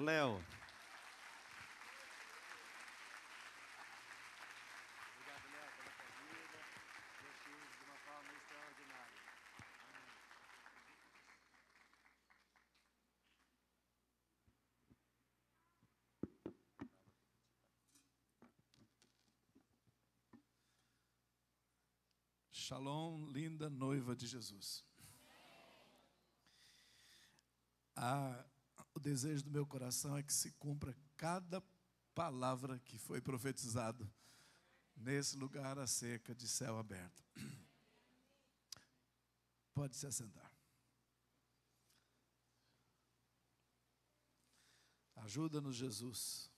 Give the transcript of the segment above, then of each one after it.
Léo. Obrigado, Léo, pela tua vida. Deus te use de uma forma extraordinária. Shalom, linda noiva de Jesus. O desejo do meu coração é que se cumpra cada palavra que foi profetizado nesse lugar acerca de céu aberto. Pode se assentar. Ajuda-nos, Jesus.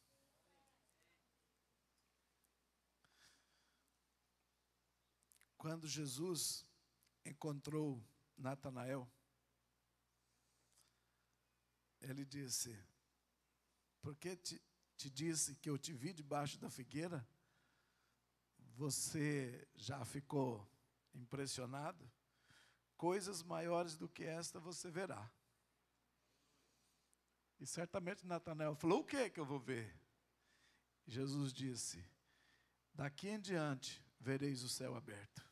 Quando Jesus encontrou Natanael, ele disse: por que te disse que eu te vi debaixo da figueira? Você já ficou impressionado? Coisas maiores do que esta você verá. E certamente Natanael falou: o que é que eu vou ver? E Jesus disse: daqui em diante vereis o céu aberto.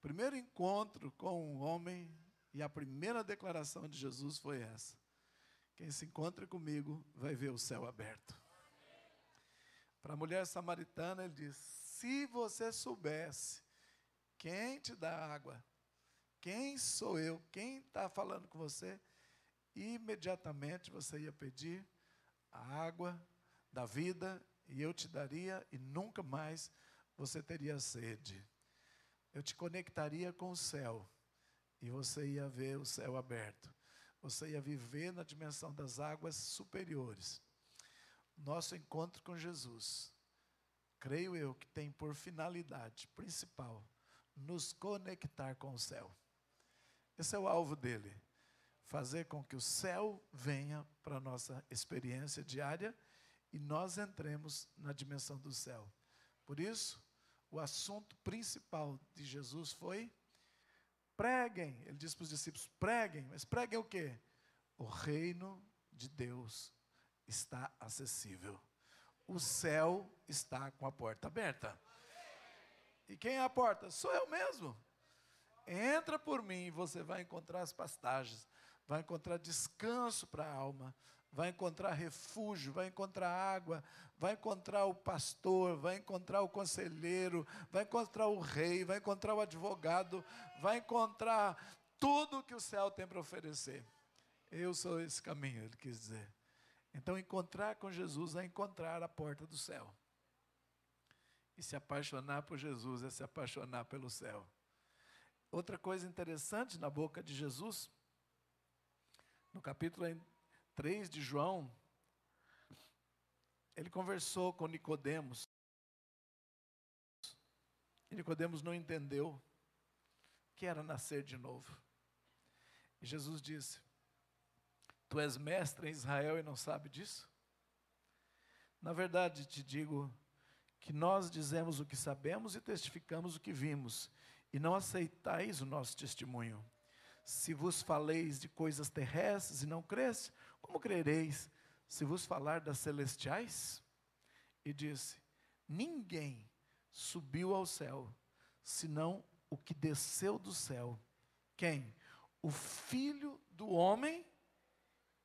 Primeiro encontro com um homem, e a primeira declaração de Jesus foi essa: quem se encontra comigo vai ver o céu aberto. Para a mulher samaritana ele diz: se você soubesse quem te dá água, quem sou eu, quem está falando com você, imediatamente você ia pedir a água da vida e eu te daria, e nunca mais você teria sede. Eu te conectaria com o céu e você ia ver o céu aberto. Você ia viver na dimensão das águas superiores. Nosso encontro com Jesus, creio eu que tem por finalidade principal nos conectar com o céu. Esse é o alvo dele. Fazer com que o céu venha para a nossa experiência diária e nós entremos na dimensão do céu. Por isso, o assunto principal de Jesus foi: preguem. Ele disse para os discípulos: preguem. Mas preguem o quê? O reino de Deus está acessível. O céu está com a porta aberta. E quem é a porta? Sou eu mesmo. Entra por mim e você vai encontrar as pastagens, vai encontrar descanso para a alma, vai encontrar refúgio, vai encontrar água, vai encontrar o pastor, vai encontrar o conselheiro, vai encontrar o rei, vai encontrar o advogado, vai encontrar tudo que o céu tem para oferecer. Eu sou esse caminho, ele quis dizer. Então, encontrar com Jesus é encontrar a porta do céu. E se apaixonar por Jesus é se apaixonar pelo céu. Outra coisa interessante na boca de Jesus, no capítulo 3 de João, ele conversou com Nicodemos. E Nicodemos não entendeu o que era nascer de novo. E Jesus disse: tu és mestre em Israel e não sabe disso? Na verdade te digo que nós dizemos o que sabemos e testificamos o que vimos, e não aceitais o nosso testemunho. Se vos faleis de coisas terrestres e não crês, como crereis se vos falar das celestiais? E disse: ninguém subiu ao céu, senão o que desceu do céu. Quem? O Filho do homem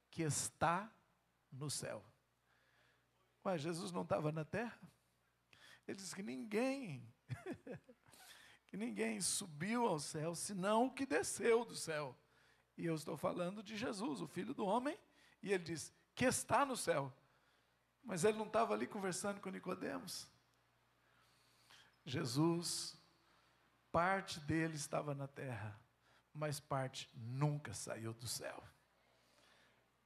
que está no céu. Mas Jesus não estava na terra? Ele disse que ninguém subiu ao céu, senão o que desceu do céu. E eu estou falando de Jesus, o Filho do homem, e ele diz que está no céu. Mas ele não estava ali conversando com Nicodemos. Jesus, parte dele estava na terra, mas parte nunca saiu do céu.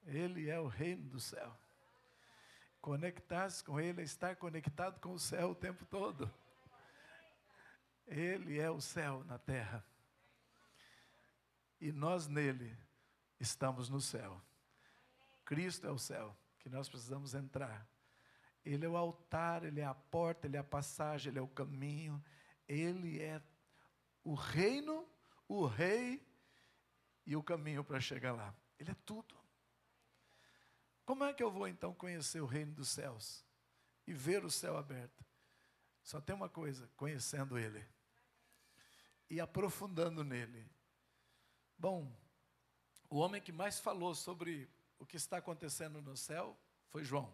Ele é o reino do céu. Conectar-se com ele é estar conectado com o céu o tempo todo. Ele é o céu na terra. E nós nele estamos no céu. Cristo é o céu que nós precisamos entrar. Ele é o altar, ele é a porta, ele é a passagem, ele é o caminho. Ele é o reino, o rei e o caminho para chegar lá. Ele é tudo. Como é que eu vou então conhecer o reino dos céus e ver o céu aberto? Só tem uma coisa: conhecendo Ele e aprofundando nele. Bom, o homem que mais falou sobre o que está acontecendo no céu foi João.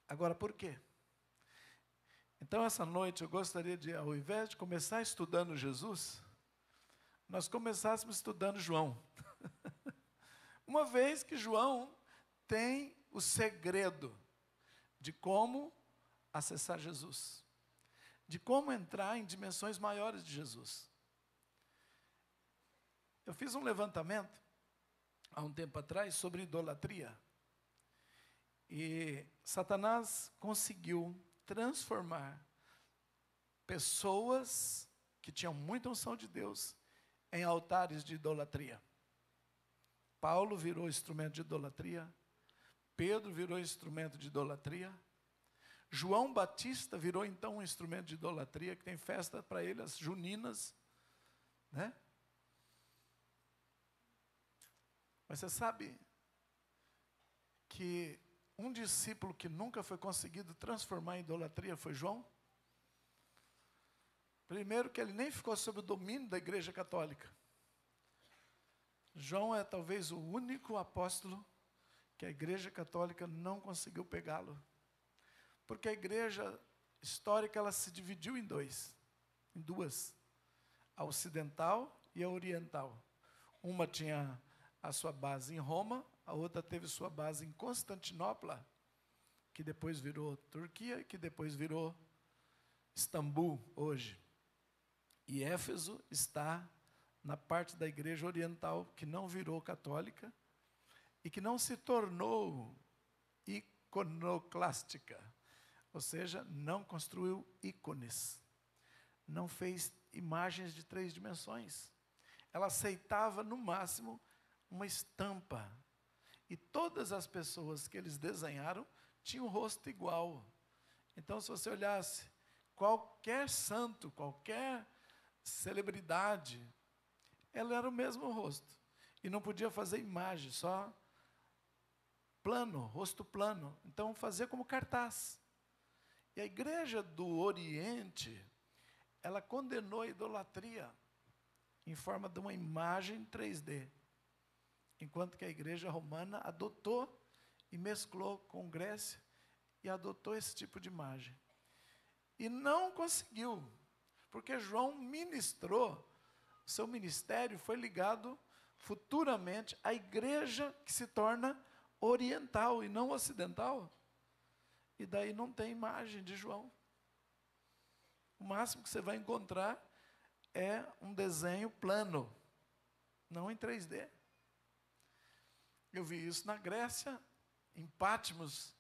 Agora, por quê? Então, essa noite eu gostaria de, ao invés de começar estudando Jesus, nós começássemos estudando João. Uma vez que João tem o segredo de como acessar Jesus, de como entrar em dimensões maiores de Jesus. Eu fiz um levantamento há um tempo atrás sobre idolatria. E Satanás conseguiu transformar pessoas que tinham muita unção de Deus em altares de idolatria. Paulo virou instrumento de idolatria, Pedro virou instrumento de idolatria, João Batista virou então um instrumento de idolatria, que tem festa para ele, as juninas, né? Mas você sabe que um discípulo que nunca foi conseguido transformar em idolatria foi João? Primeiro que ele nem ficou sob o domínio da Igreja Católica. João é talvez o único apóstolo que a Igreja Católica não conseguiu pegá-lo. Porque a igreja histórica ela se dividiu em duas, a ocidental e a oriental. Uma tinha a sua base em Roma, a outra teve sua base em Constantinopla, que depois virou Turquia, que depois virou Istambul hoje. E Éfeso está na parte da igreja oriental, que não virou católica e que não se tornou iconoclástica. Ou seja, não construiu ícones, não fez imagens de 3 dimensões. Ela aceitava, no máximo, uma estampa. E todas as pessoas que eles desenharam tinham um rosto igual. Então, se você olhasse qualquer santo, qualquer celebridade, ela era o mesmo rosto. E não podia fazer imagem, só plano, rosto plano. Então, fazia como cartaz. E a igreja do Oriente, ela condenou a idolatria em forma de uma imagem 3D. Enquanto que a igreja romana adotou e mesclou com Grécia e adotou esse tipo de imagem. E não conseguiu, porque João ministrou, seu ministério foi ligado futuramente à igreja que se torna oriental e não ocidental. E daí não tem imagem de João. O máximo que você vai encontrar é um desenho plano, não em 3D. Eu vi isso na Grécia, em Patmos,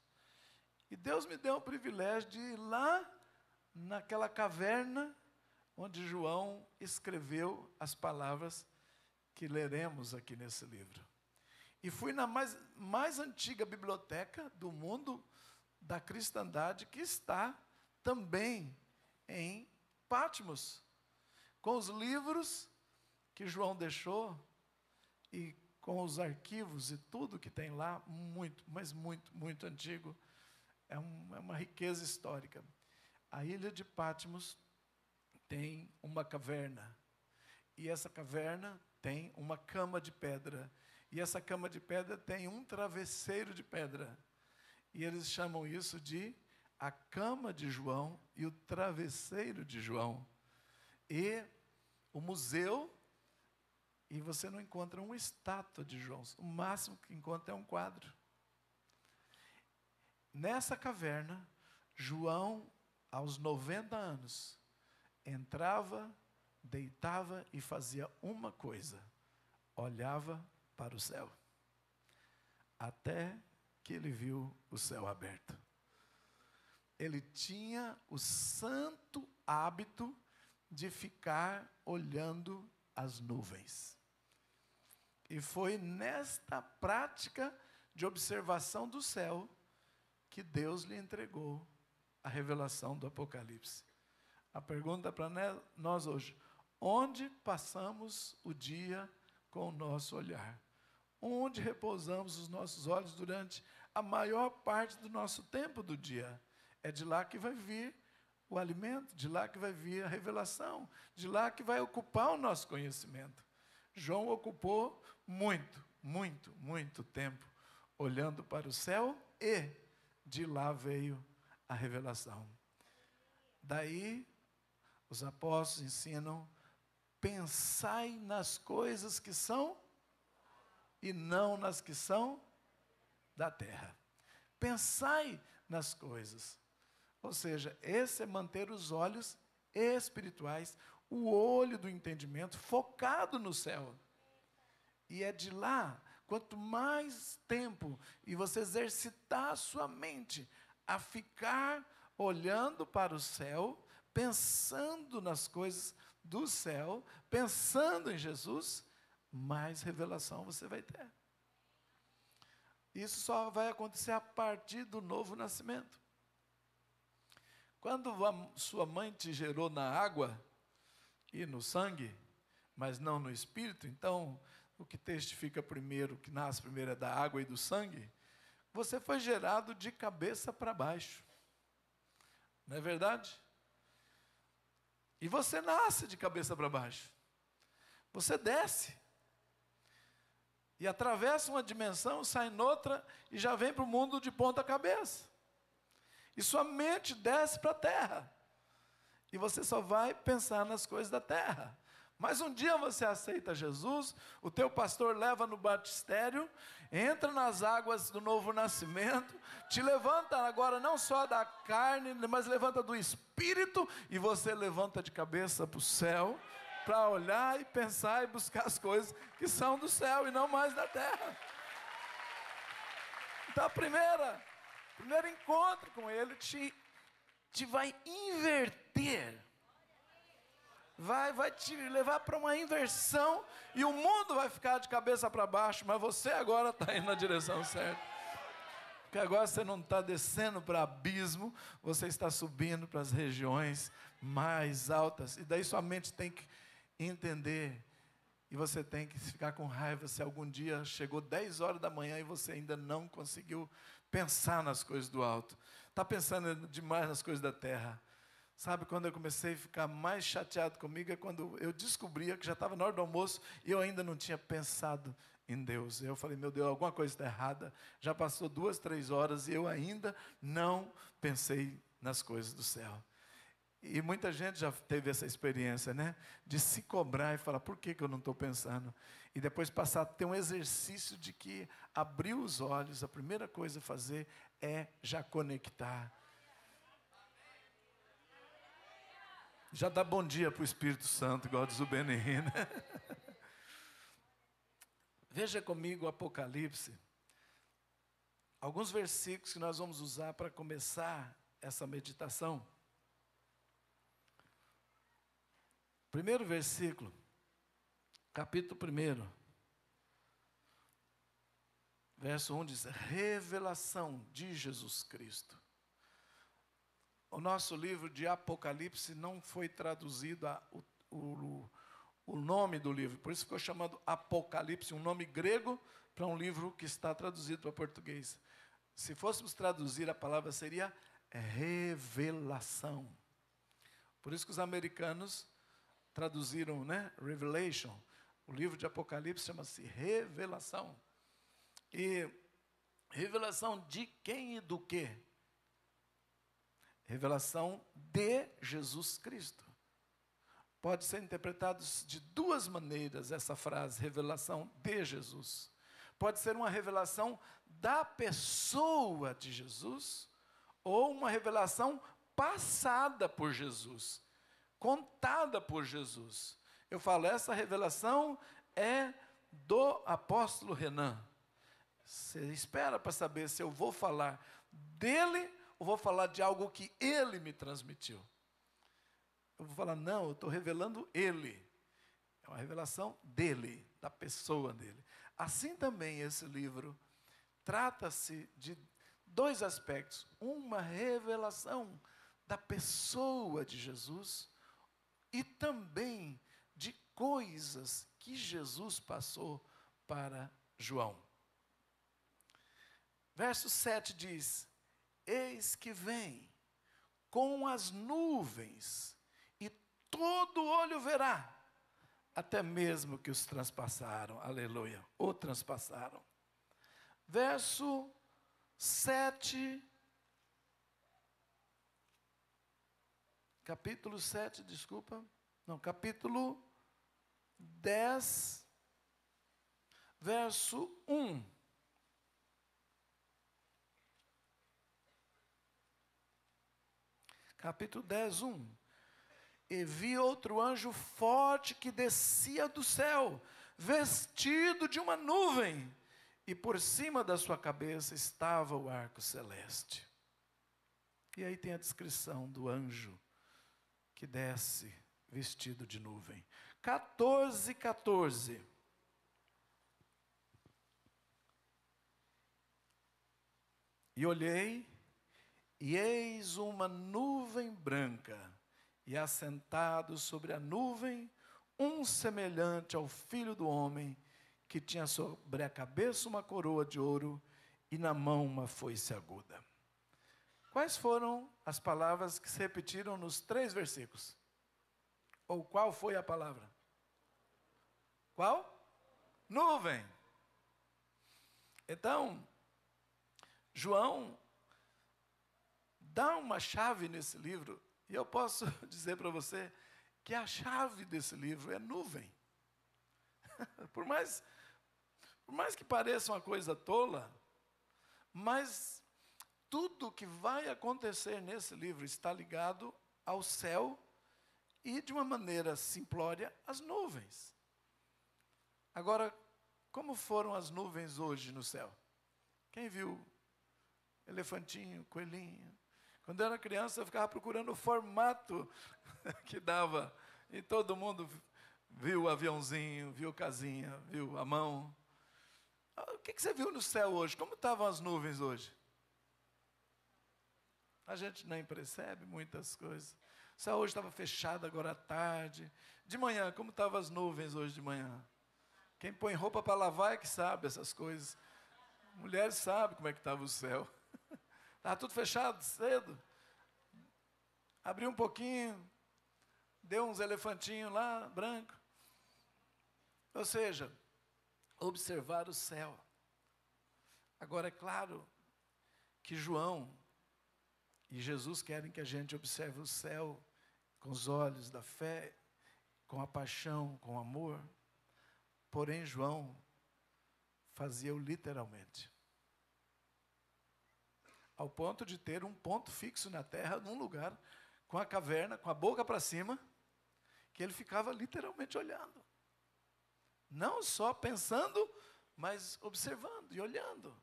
e Deus me deu o privilégio de ir lá naquela caverna onde João escreveu as palavras que leremos aqui nesse livro. E fui na mais antiga biblioteca do mundo da cristandade, que está também em Patmos, com os livros que João deixou e com os arquivos e tudo que tem lá, muito, mas muito, muito antigo. É uma riqueza histórica. A ilha de Patmos tem uma caverna, e essa caverna tem uma cama de pedra, e essa cama de pedra tem um travesseiro de pedra. E eles chamam isso de a cama de João e o travesseiro de João. E o museu, e você não encontra uma estátua de João. O máximo que encontra é um quadro. Nessa caverna, João, aos 90 anos, entrava, deitava e fazia uma coisa: olhava para o céu. Até que ele viu o céu aberto. Ele tinha o santo hábito de ficar olhando as nuvens. E foi nesta prática de observação do céu que Deus lhe entregou a revelação do Apocalipse. A pergunta para nós hoje: onde passamos o dia com o nosso olhar? onde repousamos os nossos olhos durante a maior parte do nosso tempo do dia. É de lá que vai vir o alimento, de lá que vai vir a revelação, de lá que vai ocupar o nosso conhecimento. João ocupou muito tempo olhando para o céu e de lá veio a revelação. Daí, os apóstolos ensinam: pensai nas coisas que são e não nas que são da terra. Pensai nas coisas. Ou seja, esse é manter os olhos espirituais, o olho do entendimento focado no céu. E é de lá, quanto mais tempo, e você exercitar a sua mente a ficar olhando para o céu, pensando nas coisas do céu, pensando em Jesus, mais revelação você vai ter. Isso só vai acontecer a partir do novo nascimento. Quando a sua mãe te gerou na água e no sangue, mas não no espírito, então o que testifica primeiro, o que nasce primeiro é da água e do sangue, você foi gerado de cabeça para baixo. Não é verdade? E você nasce de cabeça para baixo. Você desce. E atravessa uma dimensão, sai noutra e já vem para o mundo de ponta cabeça. E sua mente desce para a terra. E você só vai pensar nas coisas da terra. Mas um dia você aceita Jesus, o teu pastor leva no batistério, entra nas águas do novo nascimento, te levanta agora não só da carne, mas levanta do espírito, e você levanta de cabeça para o céu, para olhar e pensar e buscar as coisas que são do céu e não mais da terra. Então primeiro encontro com Ele te vai inverter. Vai te levar para uma inversão e o mundo vai ficar de cabeça para baixo, mas você agora está indo na direção certa. Porque agora você não está descendo para abismo, você está subindo para as regiões mais altas. E daí sua mente tem que entender, e você tem que ficar com raiva se algum dia chegou 10 horas da manhã e você ainda não conseguiu pensar nas coisas do alto. Está pensando demais nas coisas da terra. Sabe, quando eu comecei a ficar mais chateado comigo, é quando eu descobria que já estava na hora do almoço e eu ainda não tinha pensado em Deus. Eu falei, meu Deus, alguma coisa está errada. Já passou 2, 3 horas e eu ainda não pensei nas coisas do céu. E muita gente já teve essa experiência, né? De se cobrar e falar, por que eu não estou pensando? E depois passar a ter um exercício de que abrir os olhos, a primeira coisa a fazer é já conectar. Já dá bom dia para o Espírito Santo, igual diz o Benihim, né? Veja comigo o Apocalipse. Alguns versículos que nós vamos usar para começar essa meditação. Primeiro versículo, capítulo 1, verso 1 diz, revelação de Jesus Cristo. O nosso livro de Apocalipse não foi traduzido o nome do livro, por isso ficou chamado Apocalipse, um nome grego para um livro que está traduzido para português. Se fôssemos traduzir, a palavra seria revelação. Por isso que os americanos traduziram, né, Revelation. O livro de Apocalipse chama-se Revelação. E revelação de quem e do quê? Revelação de Jesus Cristo. Pode ser interpretado de duas maneiras essa frase, revelação de Jesus. Pode ser uma revelação da pessoa de Jesus, ou uma revelação passada por Jesus, contada por Jesus. Eu falo, essa revelação é do apóstolo Renan. Você espera para saber se eu vou falar dele ou vou falar de algo que ele me transmitiu. Eu vou falar, não, eu estou revelando ele. É uma revelação dele, da pessoa dele. Assim também esse livro trata-se de dois aspectos. Uma revelação da pessoa de Jesus e também de coisas que Jesus passou para João. Verso 7 diz: eis que vem com as nuvens, e todo olho verá, até mesmo que os transpassaram, aleluia, ou transpassaram. Verso 7, capítulo 7, desculpa, não, capítulo 10, verso 1. Capítulo 10, 1. E vi outro anjo forte que descia do céu, vestido de uma nuvem, e por cima da sua cabeça estava o arco celeste. E aí tem a descrição do anjo que desce vestido de nuvem. 14, 14. E olhei, e eis uma nuvem branca, e assentado sobre a nuvem, um semelhante ao Filho do Homem, que tinha sobre a cabeça uma coroa de ouro, e na mão uma foice aguda. Quais foram as palavras que se repetiram nos 3 versículos? Ou qual foi a palavra? Qual? Nuvem. Então, João dá uma chave nesse livro, e eu posso dizer para você que a chave desse livro é nuvem. Por mais que pareça uma coisa tola, mas tudo que vai acontecer nesse livro está ligado ao céu e, de uma maneira simplória, às nuvens. Agora, como foram as nuvens hoje no céu? Quem viu elefantinho, coelhinho? Quando eu era criança, eu ficava procurando o formato que dava, e todo mundo viu o aviãozinho, viu casinha, viu a mão. O que você viu no céu hoje? Como estavam as nuvens hoje? A gente nem percebe muitas coisas. O céu hoje estava fechado agora à tarde. De manhã, como estavam as nuvens hoje de manhã? Quem põe roupa para lavar é que sabe essas coisas. Mulheres sabem como é que estava o céu. Estava tudo fechado cedo. Abriu um pouquinho, deu uns elefantinhos lá, branco. Ou seja, observar o céu. Agora, é claro que João e Jesus querem que a gente observe o céu com os olhos da fé, com a paixão, com o amor. Porém, João fazia-o literalmente. Ao ponto de ter um ponto fixo na terra, num lugar, com a caverna, com a boca para cima, que ele ficava literalmente olhando. Não só pensando, mas observando e olhando.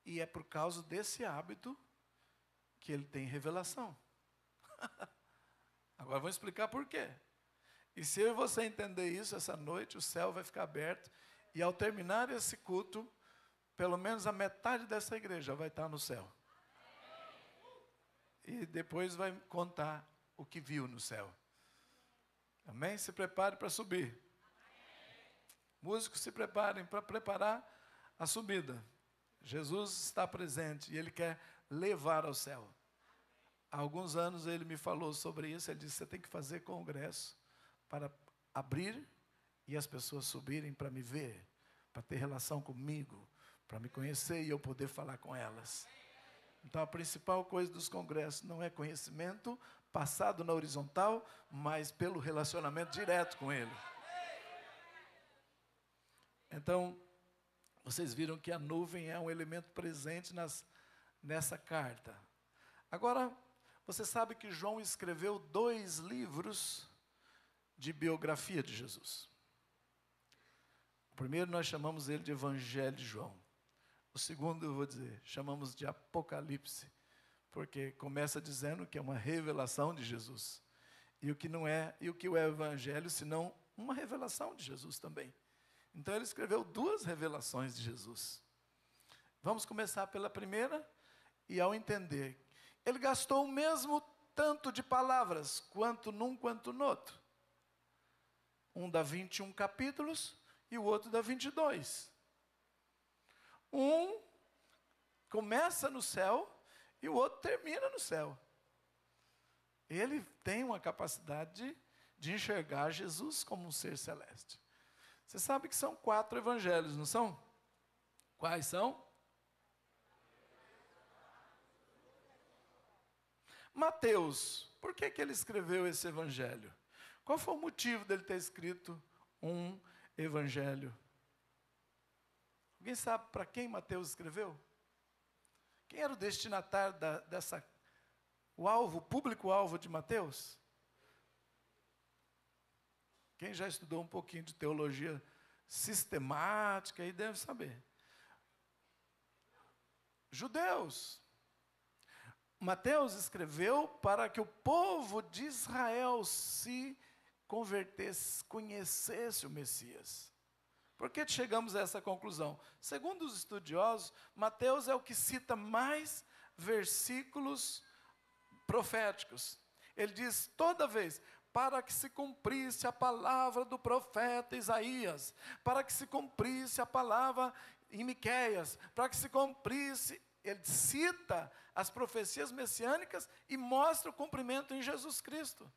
E é por causa desse hábito que ele tem revelação. Agora vou explicar por quê. E se eu e você entender isso, essa noite o céu vai ficar aberto, e ao terminar esse culto, pelo menos a metade dessa igreja vai estar no céu. E depois vai contar o que viu no céu. Amém? Se prepare para subir. Músicos, se preparem para preparar a subida. Jesus está presente e Ele quer levar ao céu. Há alguns anos ele me falou sobre isso. Ele disse: você tem que fazer congresso para abrir e as pessoas subirem para me ver, para ter relação comigo, para me conhecer e eu poder falar com elas. Então a principal coisa dos congressos não é conhecimento passado na horizontal, mas pelo relacionamento direto com Ele. Então, vocês viram que a nuvem é um elemento presente nessa carta. Agora, você sabe que João escreveu 2 livros de biografia de Jesus. O primeiro nós chamamos ele de Evangelho de João. O segundo, eu vou dizer, chamamos de Apocalipse, porque começa dizendo que é uma revelação de Jesus. E o que não é, e o que é o Evangelho, senão uma revelação de Jesus também. Então ele escreveu 2 revelações de Jesus. Vamos começar pela primeira, e ao entender, ele gastou o mesmo tanto de palavras, quanto num, quanto no outro. Um dá 21 capítulos, e o outro dá 22. Um começa no céu e o outro termina no céu. Ele tem uma capacidade de enxergar Jesus como um ser celeste. Você sabe que são 4 evangelhos, não são? Quais são? Mateus, por que ele escreveu esse evangelho? Qual foi o motivo dele ter escrito um evangelho? Alguém sabe para quem Mateus escreveu? Quem era o destinatário o público-alvo de Mateus? Quem já estudou um pouquinho de teologia sistemática aí deve saber. Judeus. Mateus escreveu para que o povo de Israel se convertesse, conhecesse o Messias. Por que chegamos a essa conclusão? Segundo os estudiosos, Mateus é o que cita mais versículos proféticos. Ele diz toda vez, para que se cumprisse a palavra do profeta Isaías, para que se cumprisse a palavra em Miqueias, para que se cumprisse, ele cita as profecias messiânicas e mostra o cumprimento em Jesus Cristo.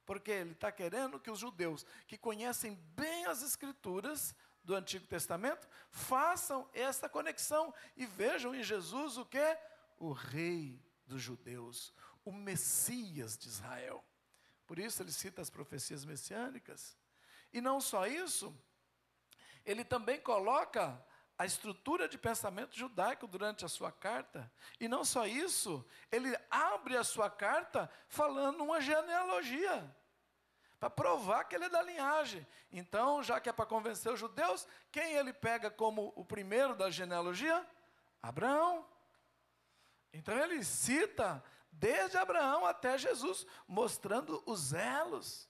Porque ele está querendo que os judeus que conhecem bem as Escrituras do Antigo Testamento façam essa conexão e vejam em Jesus o que? O Rei dos judeus, o Messias de Israel. Por isso ele cita as profecias messiânicas. E não só isso, ele também coloca a estrutura de pensamento judaico durante a sua carta. E não só isso, ele abre a sua carta falando uma genealogia, para provar que ele é da linhagem. Então, já que é para convencer os judeus, quem ele pega como o primeiro da genealogia? Abraão. Então ele cita desde Abraão até Jesus, mostrando os elos,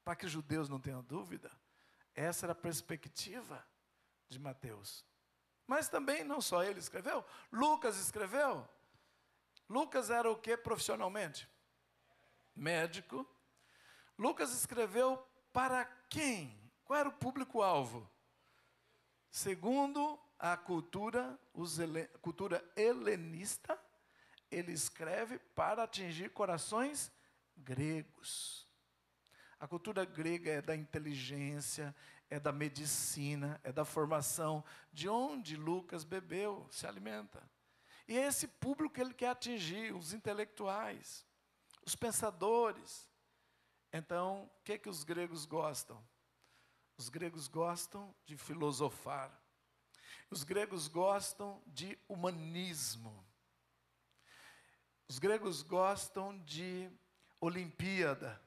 para que os judeus não tenham dúvida. Essa era a perspectiva de Mateus. Mas também não só ele escreveu, Lucas escreveu. Lucas era o que profissionalmente? Médico. Lucas escreveu para quem? Qual era o público-alvo? Segundo a cultura helenista, ele escreve para atingir corações gregos. A cultura grega é da inteligência, é da medicina, é da formação, de onde Lucas bebeu, se alimenta. E é esse público que ele quer atingir, os intelectuais, os pensadores. Então, o que os gregos gostam? Os gregos gostam de filosofar. Os gregos gostam de humanismo. Os gregos gostam de Olimpíada.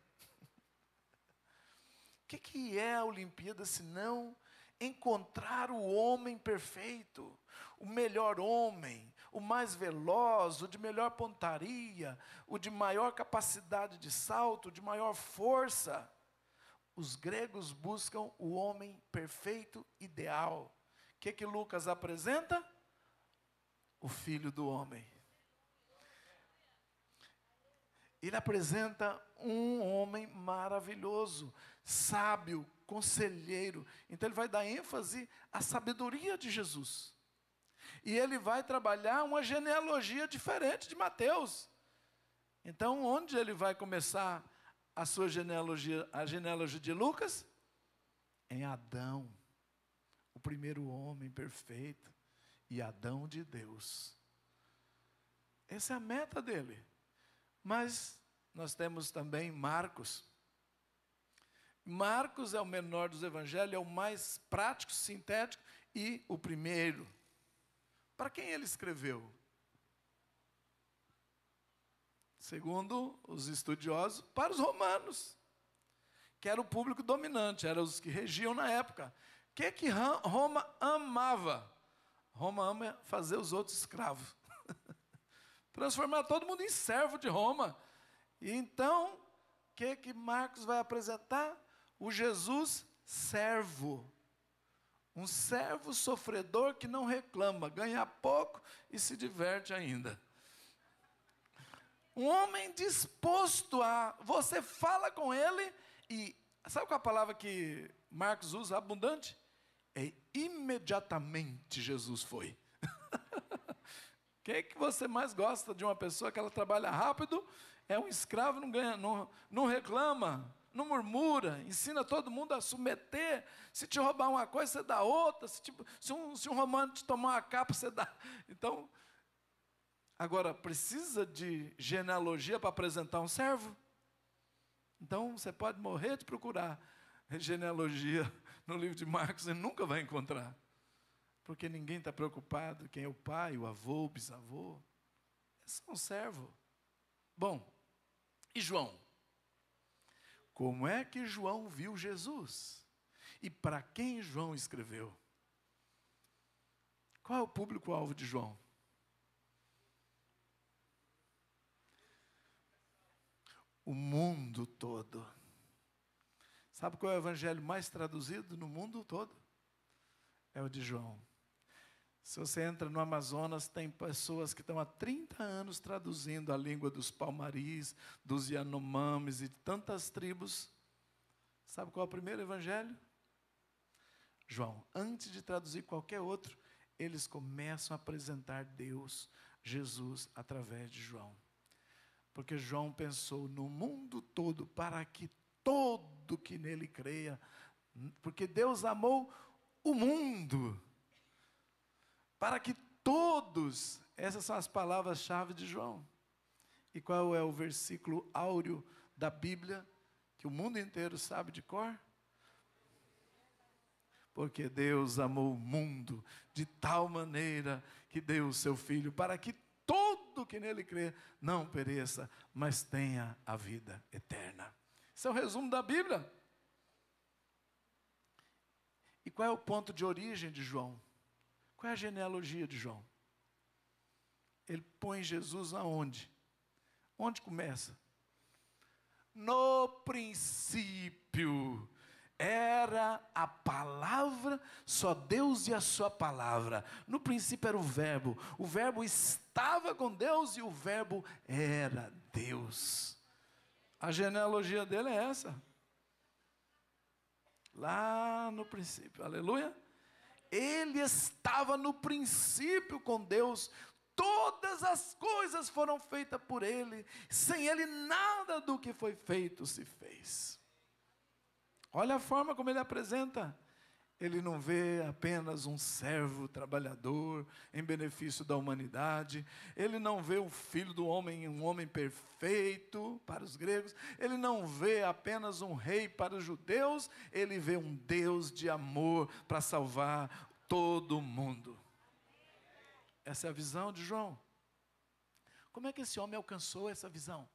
O que é a Olimpíada, senão encontrar o homem perfeito, o melhor homem, o mais veloz, o de melhor pontaria, o de maior capacidade de salto, o de maior força. Os gregos buscam o homem perfeito, ideal. O que Lucas apresenta? O Filho do Homem. Ele apresenta um homem maravilhoso, sábio, conselheiro. Então ele vai dar ênfase à sabedoria de Jesus. E ele vai trabalhar uma genealogia diferente de Mateus. Então, onde ele vai começar a sua genealogia, a genealogia de Lucas? Em Adão, o primeiro homem perfeito, e Adão de Deus. Essa é a meta dele. Mas nós temos também Marcos. Marcos é o menor dos evangelhos, é o mais prático, sintético e o primeiro. Para quem ele escreveu? Segundo os estudiosos, para os romanos, que era o público dominante, eram os que regiam na época. O que Roma amava? Roma ama fazer os outros escravos. Transformar todo mundo em servo de Roma. E então, o que Marcos vai apresentar? O Jesus servo. Um servo sofredor que não reclama, ganha pouco e se diverte ainda. Um homem disposto a... Você fala com ele e... Sabe qual é a palavra que Marcos usa? Abundante? é imediatamente Jesus foi. Quem é que você mais gosta de uma pessoa que ela trabalha rápido, é um escravo, não ganha, não reclama, não murmura, ensina todo mundo a submeter. Se te roubar uma coisa, você dá outra. Se um romano te tomar uma capa, você dá. Então, agora, precisa de genealogia para apresentar um servo? Então, você pode morrer de procurar genealogia no livro de Marcos e nunca vai encontrar. Porque ninguém está preocupado quem é o pai, o avô, o bisavô. É só um servo. Bom, e João? Como é que João viu Jesus? E para quem João escreveu? Qual é o público-alvo de João? O mundo todo. Sabe qual é o evangelho mais traduzido no mundo todo? É o de João. Se você entra no Amazonas, tem pessoas que estão há 30 anos traduzindo a língua dos Palmaris, dos Yanomamis e de tantas tribos. Sabe qual é o primeiro evangelho? João. Antes de traduzir qualquer outro, eles começam a apresentar Deus, Jesus, através de João. Porque João pensou no mundo todo, para que todo que nele creia, porque Deus amou o mundo, para que todos, essas são as palavras-chave de João. E qual é o versículo áureo da Bíblia, que o mundo inteiro sabe de cor? Porque Deus amou o mundo de tal maneira que deu o seu Filho, para que todo que nele crê não pereça, mas tenha a vida eterna. Esse é o resumo da Bíblia. E qual é o ponto de origem de João? Qual é a genealogia de João? Ele põe Jesus aonde? Onde começa? No princípio era a palavra, só Deus e a sua palavra. No princípio era o verbo estava com Deus e o verbo era Deus. A genealogia dele é essa. Lá no princípio, aleluia. Ele estava no princípio com Deus, todas as coisas foram feitas por ele, sem ele nada do que foi feito se fez. Olha a forma como ele apresenta. Ele não vê apenas um servo trabalhador em benefício da humanidade. Ele não vê o filho do homem, um homem perfeito para os gregos. Ele não vê apenas um rei para os judeus. Ele vê um Deus de amor para salvar todo mundo. Essa é a visão de João. Como é que esse homem alcançou essa visão?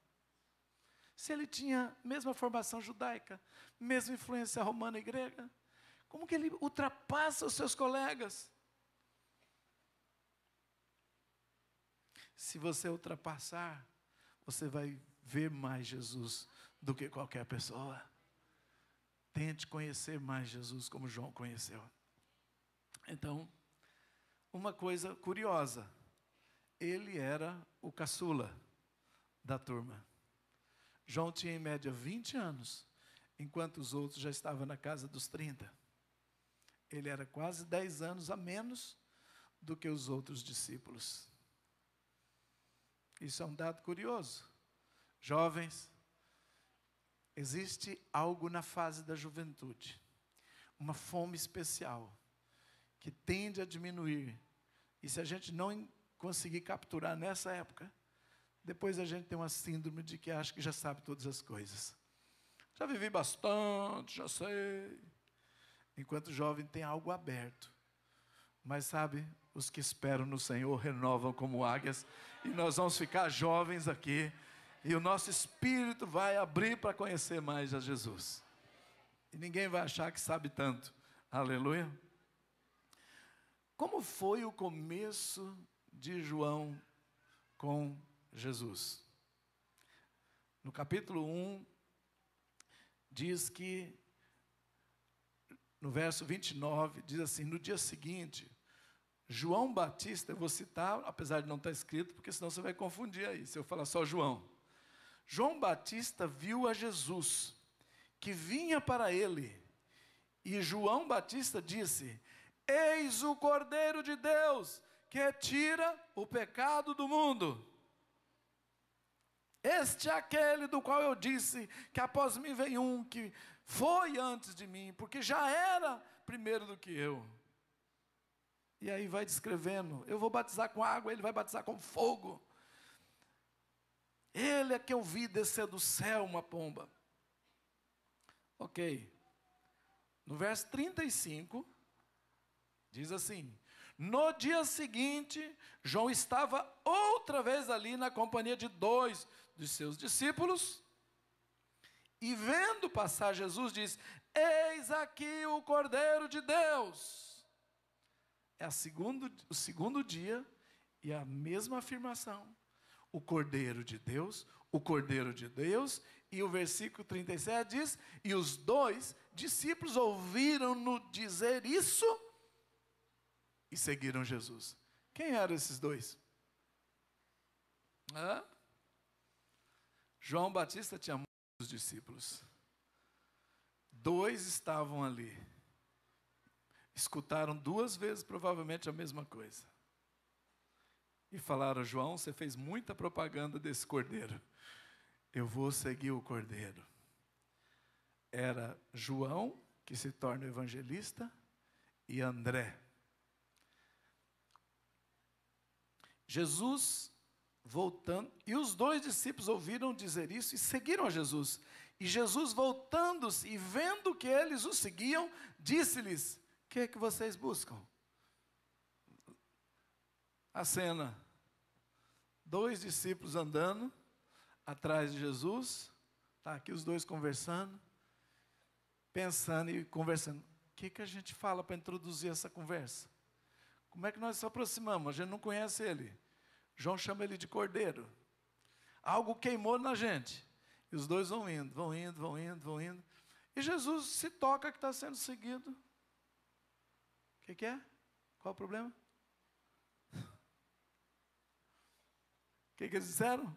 Se ele tinha a mesma formação judaica, mesma influência romana e grega, como que ele ultrapassa os seus colegas? Se você ultrapassar, você vai ver mais Jesus do que qualquer pessoa. Tente conhecer mais Jesus como João conheceu. Então, uma coisa curiosa, ele era o caçula da turma. João tinha em média 20 anos, enquanto os outros já estavam na casa dos 30. Ele era quase 10 anos a menos do que os outros discípulos. Isso é um dado curioso. Jovens, existe algo na fase da juventude, uma fome especial, que tende a diminuir. E se a gente não conseguir capturar nessa época, depois a gente tem uma síndrome de que acha que já sabe todas as coisas. Já vivi bastante, já sei. Enquanto o jovem tem algo aberto. Mas sabe, os que esperam no Senhor renovam como águias. E nós vamos ficar jovens aqui. E o nosso espírito vai abrir para conhecer mais a Jesus. E ninguém vai achar que sabe tanto. Aleluia. Como foi o começo de João com Jesus? No capítulo 1, diz que, no verso 29, diz assim: no dia seguinte, João Batista, eu vou citar, apesar de não estar escrito, porque senão você vai confundir aí, se eu falar só João. João Batista viu a Jesus, que vinha para ele, e João Batista disse: Eis o Cordeiro de Deus, que tira o pecado do mundo. Este é aquele do qual eu disse, que após mim vem um que foi antes de mim, porque já era primeiro do que eu. E aí vai descrevendo, eu vou batizar com água, ele vai batizar com fogo. Ele é que eu vi descer do céu uma pomba. Ok. No verso 35, diz assim: no dia seguinte, João estava outra vez ali na companhia de 2 dos seus discípulos, e vendo passar Jesus, diz: eis aqui o Cordeiro de Deus. É o segundo dia, e a mesma afirmação. O Cordeiro de Deus, o Cordeiro de Deus, e o versículo 37 diz: e os 2 discípulos ouviram-no dizer isso, e seguiram Jesus. Quem eram esses 2? João Batista tinha muitos discípulos. 2 estavam ali. Escutaram 2 vezes provavelmente a mesma coisa. E falaram: João, você fez muita propaganda desse cordeiro. Eu vou seguir o cordeiro. Era João, que se torna evangelista, e André. Jesus voltando, e os 2 discípulos ouviram dizer isso e seguiram a Jesus. E Jesus, voltando-se e vendo que eles o seguiam, disse-lhes: o que é que vocês buscam? A cena: 2 discípulos andando atrás de Jesus, está aqui os 2 conversando, pensando e conversando. O que a gente fala para introduzir essa conversa? Como é que nós nos aproximamos? A gente não conhece ele. João chama ele de cordeiro. Algo queimou na gente. E os 2 vão indo, vão indo, vão indo, vão indo. E Jesus se toca que está sendo seguido. O que é? Qual o problema? O que eles disseram?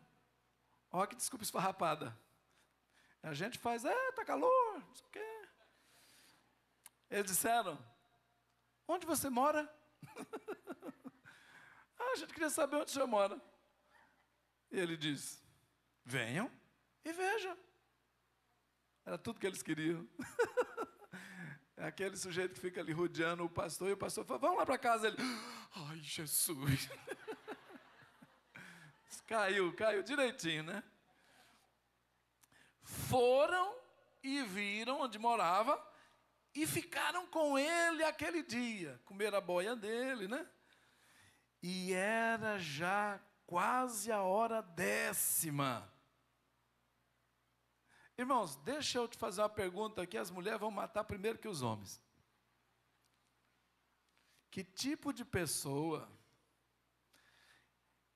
Olha que desculpa esfarrapada. A gente faz, está calor, não sei o quê. Eles disseram: onde você mora? A gente queria saber onde o senhor mora. E ele diz: venham e vejam. Era tudo que eles queriam. É aquele sujeito que fica ali rodeando o pastor, e o pastor fala: vamos lá para casa. Ele: ai, Jesus. Caiu direitinho, né? Foram e viram onde morava e ficaram com ele aquele dia. Comeram a boia dele, né? E era já quase a hora 10ª. Irmãos, deixa eu te fazer uma pergunta aqui. As mulheres vão matar primeiro que os homens. Que tipo de pessoa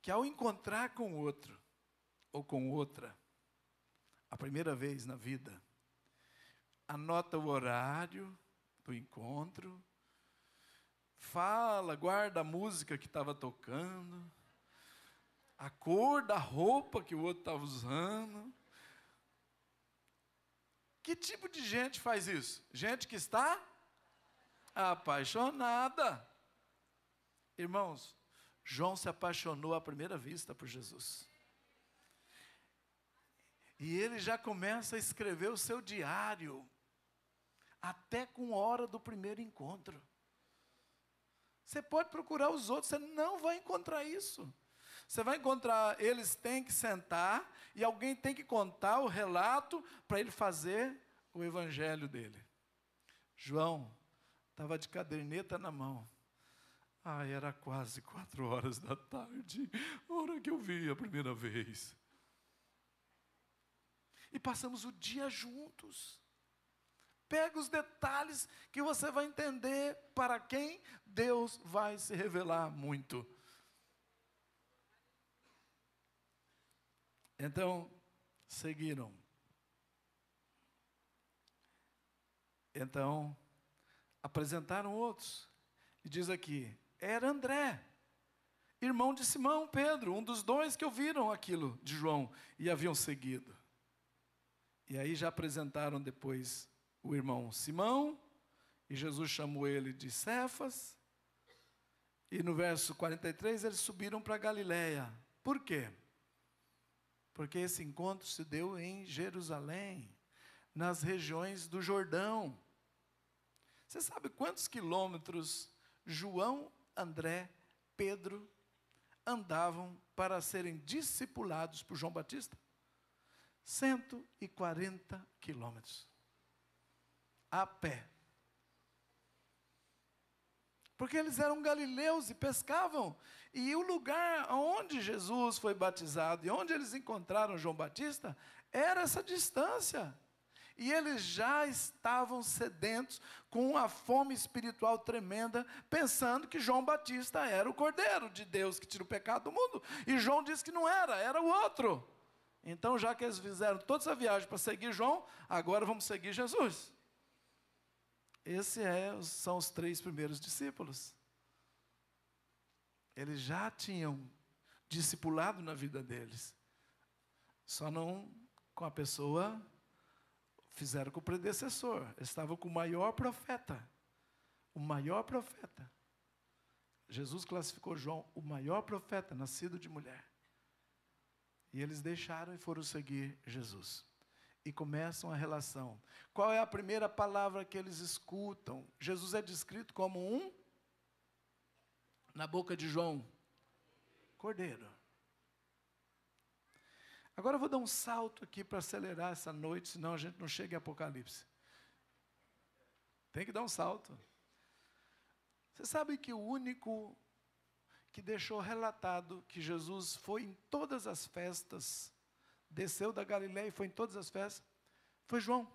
que, ao encontrar com outro ou com outra, a primeira vez na vida, anota o horário do encontro, fala, guarda a música que estava tocando, a cor da roupa que o outro estava usando? Que tipo de gente faz isso? Gente que está apaixonada. Irmãos, João se apaixonou à primeira vista por Jesus. E ele já começa a escrever o seu diário, até com a hora do primeiro encontro. Você pode procurar os outros, você não vai encontrar isso. Você vai encontrar, eles têm que sentar, e alguém tem que contar o relato para ele fazer o evangelho dele. João estava de caderneta na mão. Era quase 16h, a hora que eu vi a primeira vez. E passamos o dia juntos. Pega os detalhes que você vai entender para quem Deus vai se revelar muito. Então, seguiram. Então, apresentaram outros. E diz aqui: era André, irmão de Simão Pedro, um dos 2 que ouviram aquilo de João e haviam seguido. E aí já apresentaram depois o irmão Simão E Jesus chamou ele de Cefas. E no verso 43, eles subiram para Galiléia. Por quê? Porque esse encontro se deu em Jerusalém, nas regiões do Jordão. Você sabe quantos quilômetros João, André, Pedro andavam para serem discipulados por João Batista? 140 quilômetros. A pé. Porque eles eram galileus e pescavam. E o lugar onde Jesus foi batizado e onde eles encontraram João Batista era essa distância. E eles já estavam sedentos, com uma fome espiritual tremenda, pensando que João Batista era o Cordeiro de Deus que tira o pecado do mundo. E João disse que não era, era o outro. Então, já que eles fizeram toda essa viagem para seguir João, agora vamos seguir Jesus. São os 3 primeiros discípulos. Eles já tinham discipulado na vida deles. Só não com a pessoa, fizeram com o predecessor. Eles estavam com o maior profeta. O maior profeta. Jesus classificou João o maior profeta, nascido de mulher. E eles deixaram e foram seguir Jesus. E começam a relação. Qual é a primeira palavra que eles escutam? Jesus é descrito como na boca de João, Cordeiro. Agora eu vou dar um salto aqui para acelerar essa noite, senão a gente não chega em Apocalipse. Tem que dar um salto. Você sabe que o único que deixou relatado que Jesus foi em todas as festas, desceu da Galiléia e foi em todas as festas, foi João.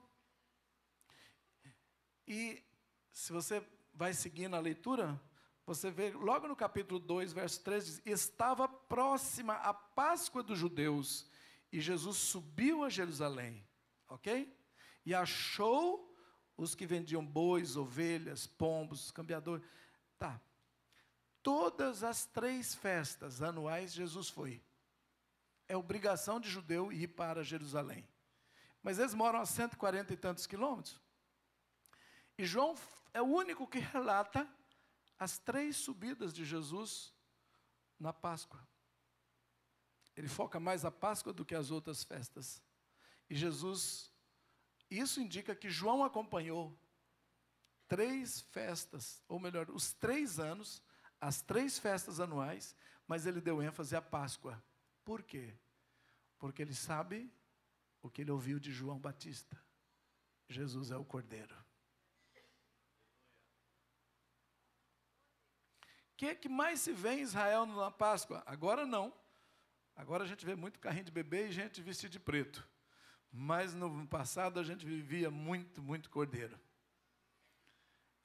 E se você vai seguindo a leitura, você vê logo no capítulo 2, verso 13, diz, estava próxima a Páscoa dos judeus, e Jesus subiu a Jerusalém, ok? E achou os que vendiam bois, ovelhas, pombos, cambiadores. Tá. Todas as 3 festas anuais Jesus foi. É obrigação de judeu ir para Jerusalém. Mas eles moram a 140 e tantos quilômetros. E João é o único que relata as 3 subidas de Jesus na Páscoa. Ele foca mais a Páscoa do que as outras festas. E Jesus, isso indica que João acompanhou 3 festas, ou melhor, os 3 anos, as 3 festas anuais, mas ele deu ênfase à Páscoa. Por quê? Porque ele sabe o que ele ouviu de João Batista. Jesus é o Cordeiro. O que mais se vê em Israel na Páscoa? Agora não. Agora a gente vê muito carrinho de bebê e gente vestida de preto. Mas no passado a gente vivia muito, muito cordeiro.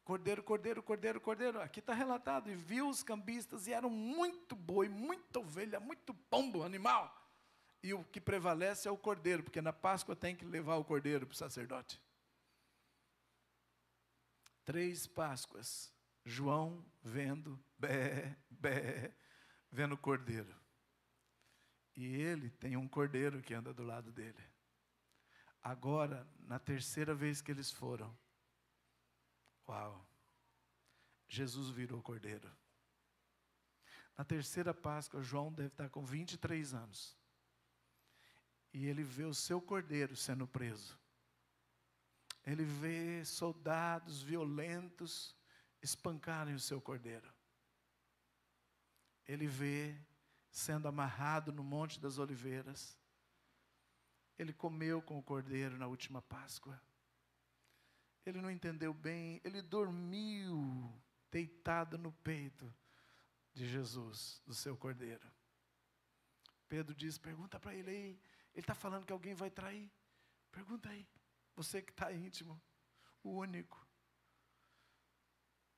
Cordeiro, cordeiro, cordeiro, cordeiro. Aqui está relatado. E viu os cambistas e eram muito boi, muita ovelha, muito pombo, animal. E o que prevalece é o cordeiro, porque na Páscoa tem que levar o cordeiro para o sacerdote. 3 Páscoas. João vendo, vendo o cordeiro. E ele tem um cordeiro que anda do lado dele. Agora, na 3ª vez que eles foram, uau, Jesus virou cordeiro. Na 3ª Páscoa, João deve estar com 23 anos. E ele vê o seu cordeiro sendo preso. Ele vê soldados violentos espancarem o seu cordeiro. Ele vê sendo amarrado no Monte das Oliveiras. Ele comeu com o cordeiro na última Páscoa. Ele não entendeu bem, ele dormiu deitado no peito de Jesus, do seu cordeiro. Pedro diz, pergunta para ele aí, ele está falando que alguém vai trair. Pergunta aí, você que está íntimo, o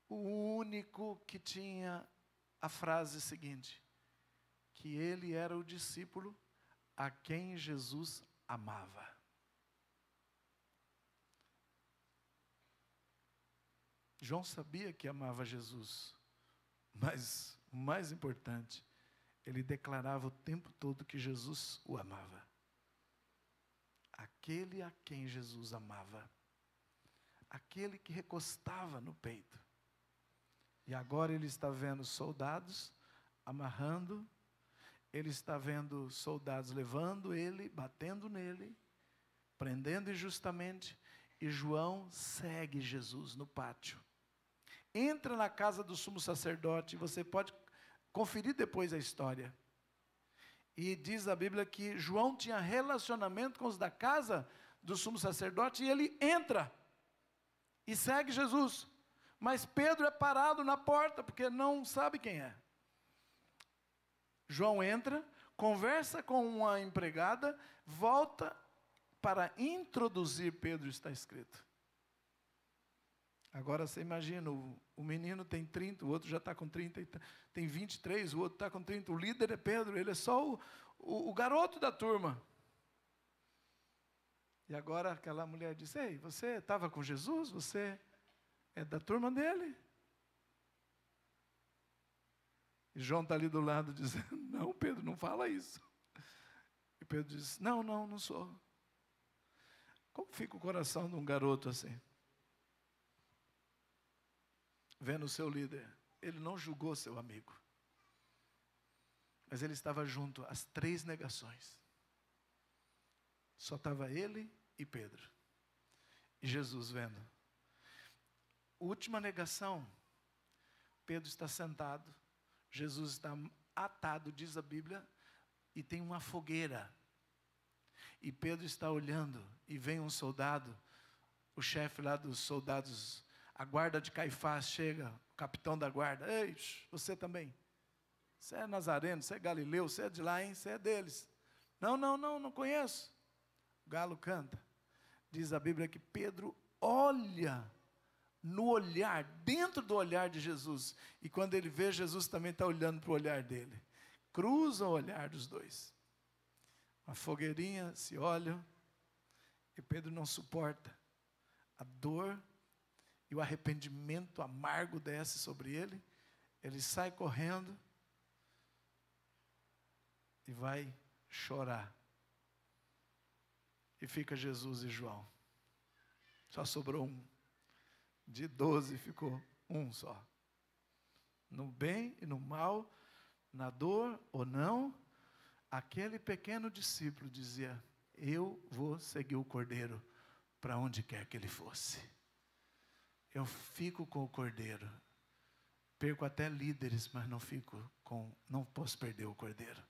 único que tinha a frase seguinte, que ele era o discípulo a quem Jesus amava. João sabia que amava Jesus, mas o mais importante, ele declarava o tempo todo que Jesus o amava. Aquele a quem Jesus amava. aquele que recostava no peito. E agora ele está vendo soldados amarrando, ele está vendo soldados levando ele, batendo nele, prendendo injustamente, e João segue Jesus no pátio. Entra na casa do sumo sacerdote, você pode conferir depois a história. E diz a Bíblia que João tinha relacionamento com os da casa do sumo sacerdote, e ele entra e segue Jesus. Mas Pedro é parado na porta, porque não sabe quem é. João entra, conversa com uma empregada, volta para introduzir Pedro, está escrito. Agora você imagina, o menino tem 30, o outro já está com 30, tem 23, o outro está com 30, o líder é Pedro, ele é só o garoto da turma. E agora aquela mulher diz, ei, você estava com Jesus? Você é da turma dele? E João está ali do lado dizendo, não, Pedro, não fala isso. E Pedro diz, não sou. Como fica o coração de um garoto assim? Vendo o seu líder, ele não julgou seu amigo. Mas ele estava junto às 3 negações. Só estava ele e Pedro. E Jesus vendo. Última negação, Pedro está sentado, Jesus está atado, diz a Bíblia, e tem uma fogueira. E Pedro está olhando, e vem um soldado, o chefe lá dos soldados, a guarda de Caifás chega, o capitão da guarda, ei, você também, você é nazareno, você é galileu, você é de lá, hein? Você é deles. Não conheço. O galo canta. Diz a Bíblia que Pedro olha no olhar, dentro do olhar de Jesus. E quando ele vê, Jesus também está olhando para o olhar dele. Cruzam o olhar dos dois. Uma fogueirinha, se olham, e Pedro não suporta. A dor e o arrependimento amargo desce sobre ele. Ele sai correndo e vai chorar. E fica Jesus e João. Só sobrou um. De 12 ficou um só. No bem e no mal, na dor ou não, aquele pequeno discípulo dizia, eu vou seguir o Cordeiro para onde quer que ele fosse. Eu fico com o Cordeiro. Perco até líderes, mas não posso perder o Cordeiro.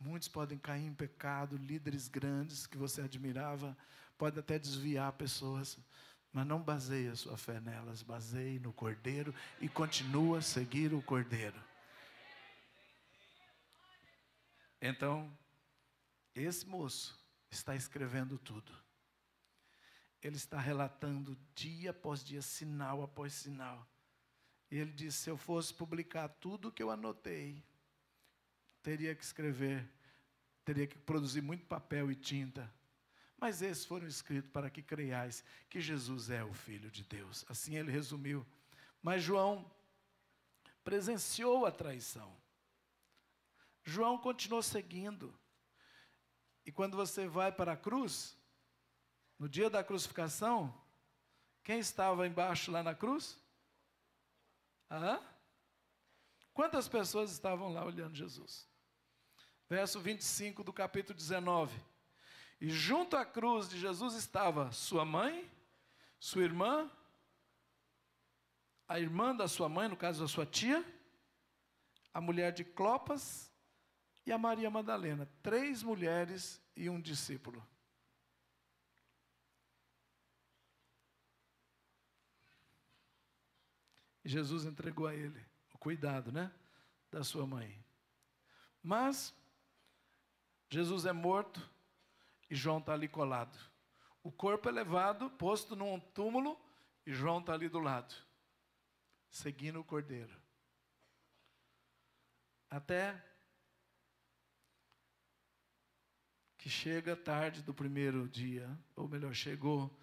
Muitos podem cair em pecado, líderes grandes que você admirava, pode até desviar pessoas, mas não baseie a sua fé nelas, baseie no Cordeiro e continua a seguir o Cordeiro. Então, esse moço está escrevendo tudo. Ele está relatando dia após dia, sinal após sinal. E ele disse, se eu fosse publicar tudo que eu anotei, teria que escrever, teria que produzir muito papel e tinta. Mas esses foram escritos para que creiais que Jesus é o Filho de Deus. Assim ele resumiu. Mas João presenciou a traição. João continuou seguindo. E quando você vai para a cruz, no dia da crucificação, quem estava embaixo lá na cruz? Quantas pessoas estavam lá olhando Jesus? Verso 25 do capítulo 19. E junto à cruz de Jesus estava sua mãe, sua irmã, a irmã da sua mãe, no caso da sua tia, a mulher de Clopas e a Maria Madalena. 3 mulheres e um discípulo. E Jesus entregou a ele o cuidado, da sua mãe. Mas Jesus é morto e João está ali colado. O corpo é levado, posto num túmulo e João está ali do lado, seguindo o Cordeiro. Até que chega tarde do primeiro dia, ou melhor, chegou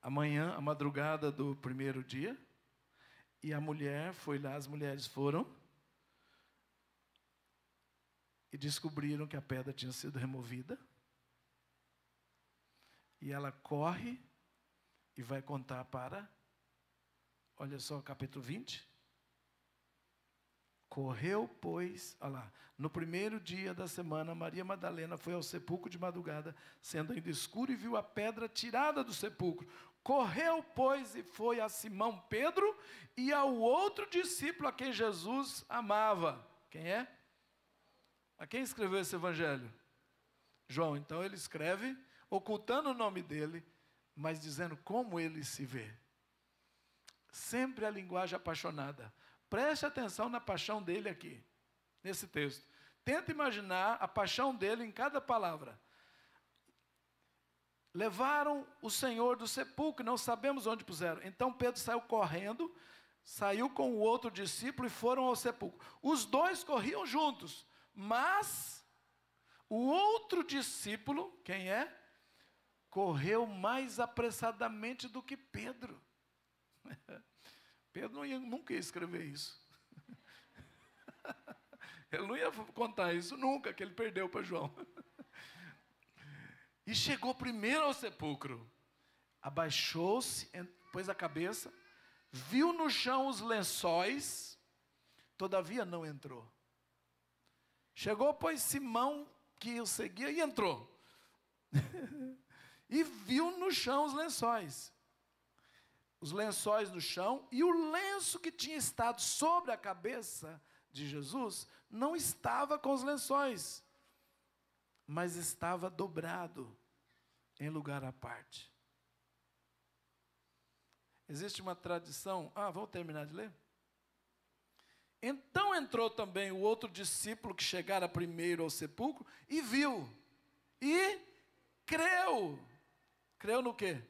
amanhã, a madrugada do primeiro dia, e a mulher foi lá, as mulheres foram, e descobriram que a pedra tinha sido removida. E ela corre E vai contar para, olha só, capítulo 20. Correu, pois, olha lá, no primeiro dia da semana, Maria Madalena foi ao sepulcro de madrugada, sendo ainda escuro, e viu a pedra tirada do sepulcro. Correu, pois, e foi a Simão Pedro e ao outro discípulo a quem Jesus amava. Quem é? A quem escreveu esse evangelho? João. Então ele escreve, ocultando o nome dele, mas dizendo como ele se vê. Sempre a linguagem apaixonada. Preste atenção na paixão dele aqui, nesse texto. Tenta imaginar a paixão dele em cada palavra. Levaram o Senhor do sepulcro, não sabemos onde puseram. Então Pedro saiu correndo, saiu com o outro discípulo e foram ao sepulcro. Os dois corriam juntos, mas o outro discípulo, quem é? Correu mais apressadamente do que Pedro. Pedro nunca ia escrever isso. Ele não ia contar isso nunca, que ele perdeu para João. E chegou primeiro ao sepulcro. Abaixou-se, pôs a cabeça, viu no chão os lençóis, todavia não entrou. Chegou, pois, Simão, que o seguia, e entrou. E viu no chão os lençóis. Os lençóis no chão, e o lenço que tinha estado sobre a cabeça de Jesus, não estava com os lençóis, mas estava dobrado em lugar à parte. Existe uma tradição, vamos terminar de ler? Então entrou também o outro discípulo que chegara primeiro ao sepulcro, e viu, e creu. Creu no quê?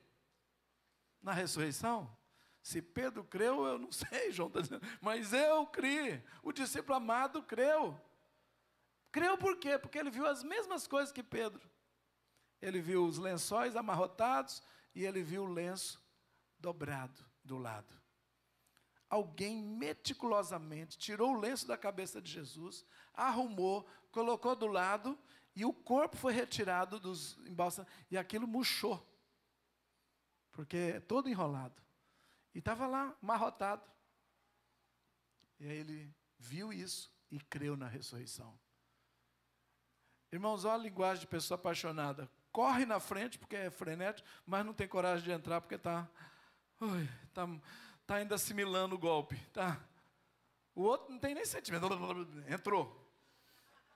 Na ressurreição? Se Pedro creu, eu não sei, João está dizendo, mas eu criei. O discípulo amado creu. Creu por quê? Porque ele viu as mesmas coisas que Pedro. Ele viu os lençóis amarrotados e ele viu o lenço dobrado do lado. Alguém meticulosamente tirou o lenço da cabeça de Jesus, arrumou, colocou do lado e o corpo foi retirado dos embalsamentos e aquilo murchou. Porque é todo enrolado. E estava lá, amarrotado. E aí ele viu isso e creu na ressurreição. Irmãos, olha a linguagem de pessoa apaixonada. Corre na frente porque é frenético, mas não tem coragem de entrar porque está ainda assimilando o golpe. Tá? O outro não tem nem sentimento. Entrou.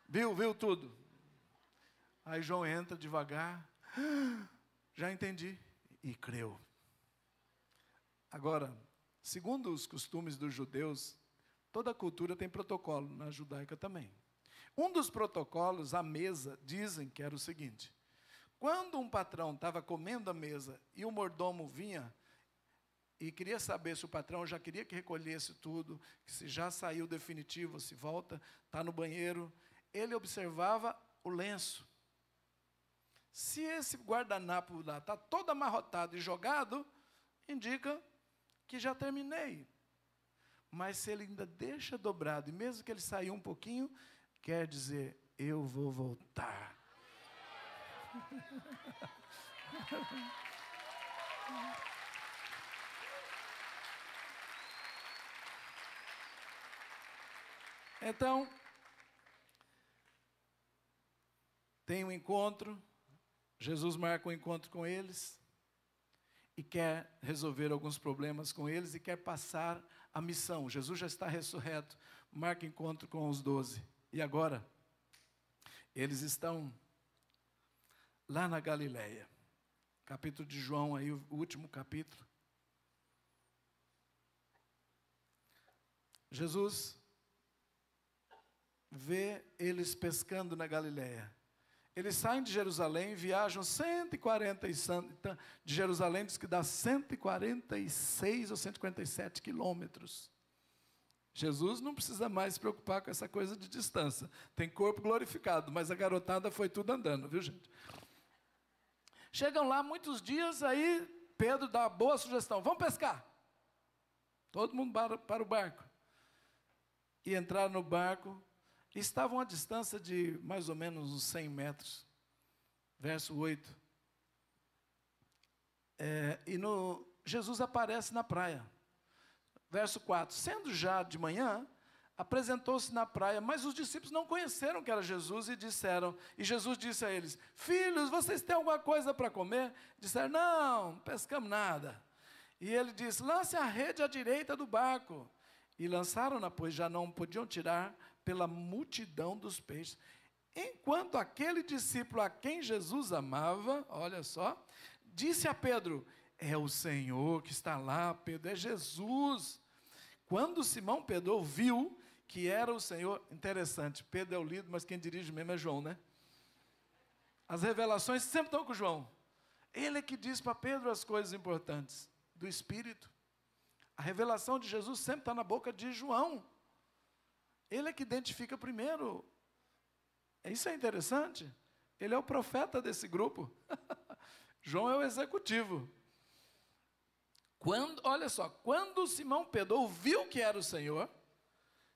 Viu tudo. Aí João entra devagar. Já entendi. E creu. Agora, segundo os costumes dos judeus, toda cultura tem protocolo, na judaica também. Um dos protocolos, à mesa, dizem que era o seguinte: quando um patrão estava comendo a mesa e o mordomo vinha e queria saber se o patrão já queria que recolhesse tudo, se já saiu definitivo, se volta, está no banheiro, ele observava o lenço. Se esse guardanapo lá está todo amarrotado e jogado, indica que já terminei. Mas se ele ainda deixa dobrado, e mesmo que ele saia um pouquinho, quer dizer, eu vou voltar. Então, tem um encontro, Jesus marca um encontro com eles, e quer resolver alguns problemas com eles, e quer passar a missão. Jesus já está ressurreto, marca encontro com os 12. E agora, eles estão lá na Galileia. Capítulo de João, aí, o último capítulo. Jesus vê eles pescando na Galileia. Eles saem de Jerusalém, viajam 140 de Jerusalém, diz que dá 146 ou 147 quilômetros. Jesus não precisa mais se preocupar com essa coisa de distância. Tem corpo glorificado, mas a garotada foi tudo andando, viu, gente? Chegam lá muitos dias, aí Pedro dá uma boa sugestão: vamos pescar. Todo mundo para o barco. E entraram no barco. Estavam a distância de mais ou menos uns 100 metros. Verso 8. Jesus aparece na praia. Verso 4, sendo já de manhã, apresentou-se na praia, mas os discípulos não conheceram que era Jesus e Jesus disse a eles, filhos, vocês têm alguma coisa para comer? Disseram, não pescamos nada. E ele disse, lance a rede à direita do barco. E lançaram-na, pois já não podiam tirar pela multidão dos peixes. Enquanto aquele discípulo a quem Jesus amava, olha só, disse a Pedro, é o Senhor que está lá, Pedro, é Jesus. Quando Simão Pedro ouviu que era o Senhor, interessante, Pedro é o líder, mas quem dirige mesmo é João, né? As revelações sempre estão com João. Ele é que diz para Pedro as coisas importantes do Espírito. A revelação de Jesus sempre está na boca de João. Ele é que identifica primeiro. Isso é interessante. Ele é o profeta desse grupo. João é o executivo. Olha só, quando Simão Pedro ouviu que era o Senhor,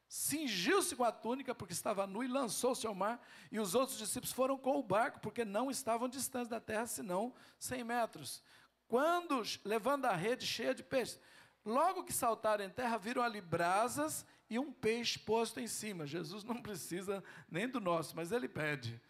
cingiu-se com a túnica, porque estava nu, e lançou-se ao mar, e os outros discípulos foram com o barco, porque não estavam distantes da terra, senão 100 metros. Quando, levando a rede cheia de peixes, logo que saltaram em terra, viram ali brasas e um peixe posto em cima. Jesus não precisa nem do nosso, mas ele pede.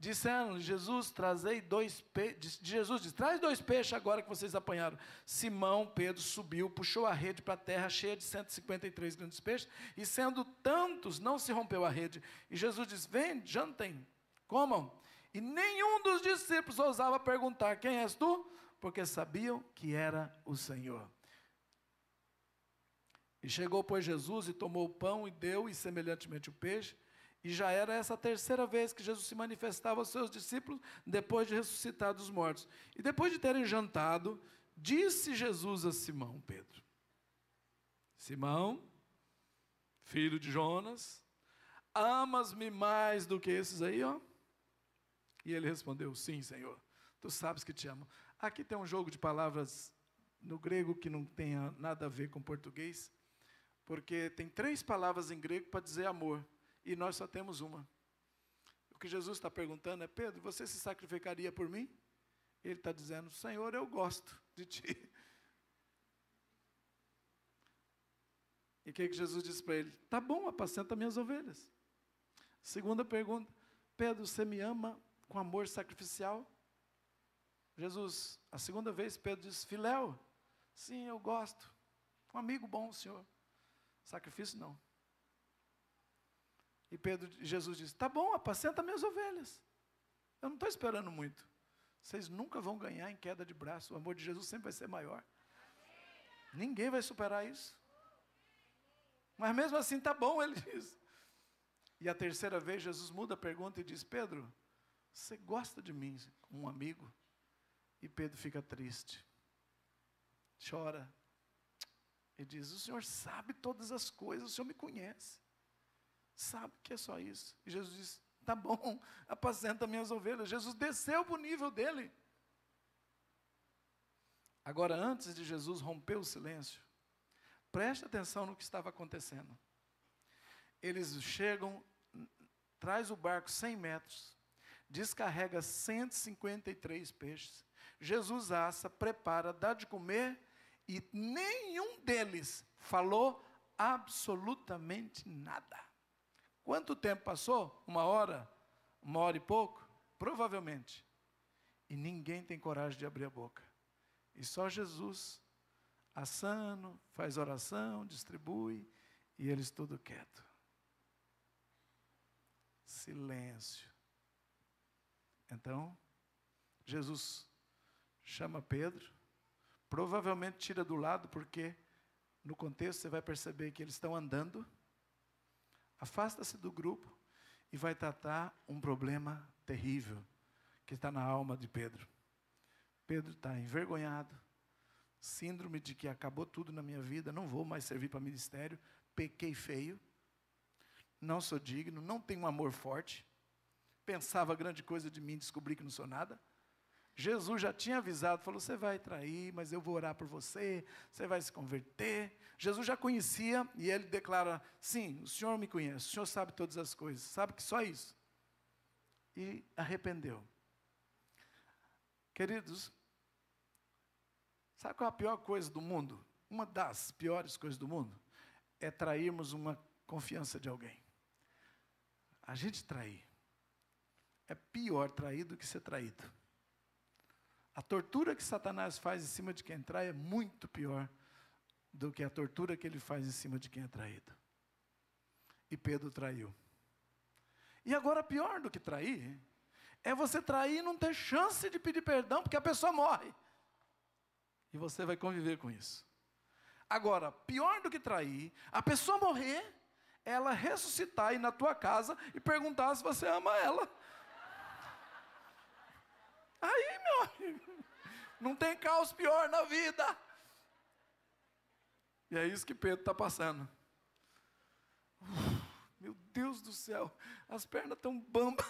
Disseram, Jesus, trazei 2 peixes. Jesus diz, traz 2 peixes agora que vocês apanharam. Simão Pedro subiu, puxou a rede para a terra, cheia de 153 grandes peixes, e sendo tantos, não se rompeu a rede. E Jesus diz, vem, jantem, comam. E nenhum dos discípulos ousava perguntar, quem és tu? Porque sabiam que era o Senhor. E chegou, pois, Jesus, e tomou o pão, e deu, e semelhantemente o peixe. E já era essa a 3ª vez que Jesus se manifestava aos seus discípulos, depois de ressuscitar dos mortos. E depois de terem jantado, disse Jesus a Simão Pedro, Simão, filho de Jonas, amas-me mais do que esses aí, ó? E ele respondeu, sim, Senhor, tu sabes que te amo. Aqui tem um jogo de palavras no grego que não tem nada a ver com português, porque tem 3 palavras em grego para dizer amor. E nós só temos uma. O que Jesus está perguntando é, Pedro, você se sacrificaria por mim? Ele está dizendo, Senhor, eu gosto de ti. E o que Jesus disse para ele? Tá bom, apacenta minhas ovelhas. Segunda pergunta, Pedro, você me ama com amor sacrificial? Jesus, a 2ª vez, Pedro disse, Filéu, sim, eu gosto. Um amigo bom, Senhor. Sacrifício não. E Jesus disse, tá bom, apacenta minhas ovelhas. Eu não estou esperando muito. Vocês nunca vão ganhar em queda de braço. O amor de Jesus sempre vai ser maior. Ninguém vai superar isso. Mas mesmo assim, tá bom, ele diz. E a 3ª vez, Jesus muda a pergunta e diz, Pedro, você gosta de mim como um amigo? E Pedro fica triste. Chora. E diz, o Senhor sabe todas as coisas, o Senhor me conhece. Sabe que é só isso. E Jesus disse, tá bom, apacenta minhas ovelhas. Jesus desceu para o nível dele. Agora, antes de Jesus romper o silêncio, preste atenção no que estava acontecendo. Eles chegam, traz o barco 100 metros, descarrega 153 peixes. Jesus assa, prepara, dá de comer, e nenhum deles falou absolutamente nada. Quanto tempo passou? 1 hora? 1 hora e pouco? Provavelmente. E ninguém tem coragem de abrir a boca. E só Jesus, assando, faz oração, distribui, e eles tudo quieto. Silêncio. Então, Jesus chama Pedro, provavelmente tira do lado, porque no contexto você vai perceber que eles estão andando. Afasta-se do grupo e vai tratar um problema terrível que está na alma de Pedro. Pedro está envergonhado, síndrome de que acabou tudo na minha vida, não vou mais servir para ministério, pequei feio, não sou digno, não tenho um amor forte, pensava grande coisa de mim, descobri que não sou nada. Jesus já tinha avisado, falou, você vai trair, mas eu vou orar por você, você vai se converter. Jesus já conhecia, e ele declara, sim, o Senhor me conhece, o Senhor sabe todas as coisas, sabe que só isso. E arrependeu. Queridos, Sabe qual é a pior coisa do mundo? Uma das piores coisas do mundo é trairmos uma confiança de alguém. A gente trair. É pior trair do que ser traído. A tortura que Satanás faz em cima de quem trai é muito pior do que a tortura que ele faz em cima de quem é traído. E Pedro traiu. E agora, pior do que trair, é você trair e não ter chance de pedir perdão, porque a pessoa morre. E você vai conviver com isso. Agora, pior do que trair, a pessoa morrer, ela ressuscitar, ir na tua casa e perguntar se você ama ela. Aí, meu amigo, não tem caos pior na vida. E é isso que Pedro está passando. Meu Deus do céu, as pernas estão bambas.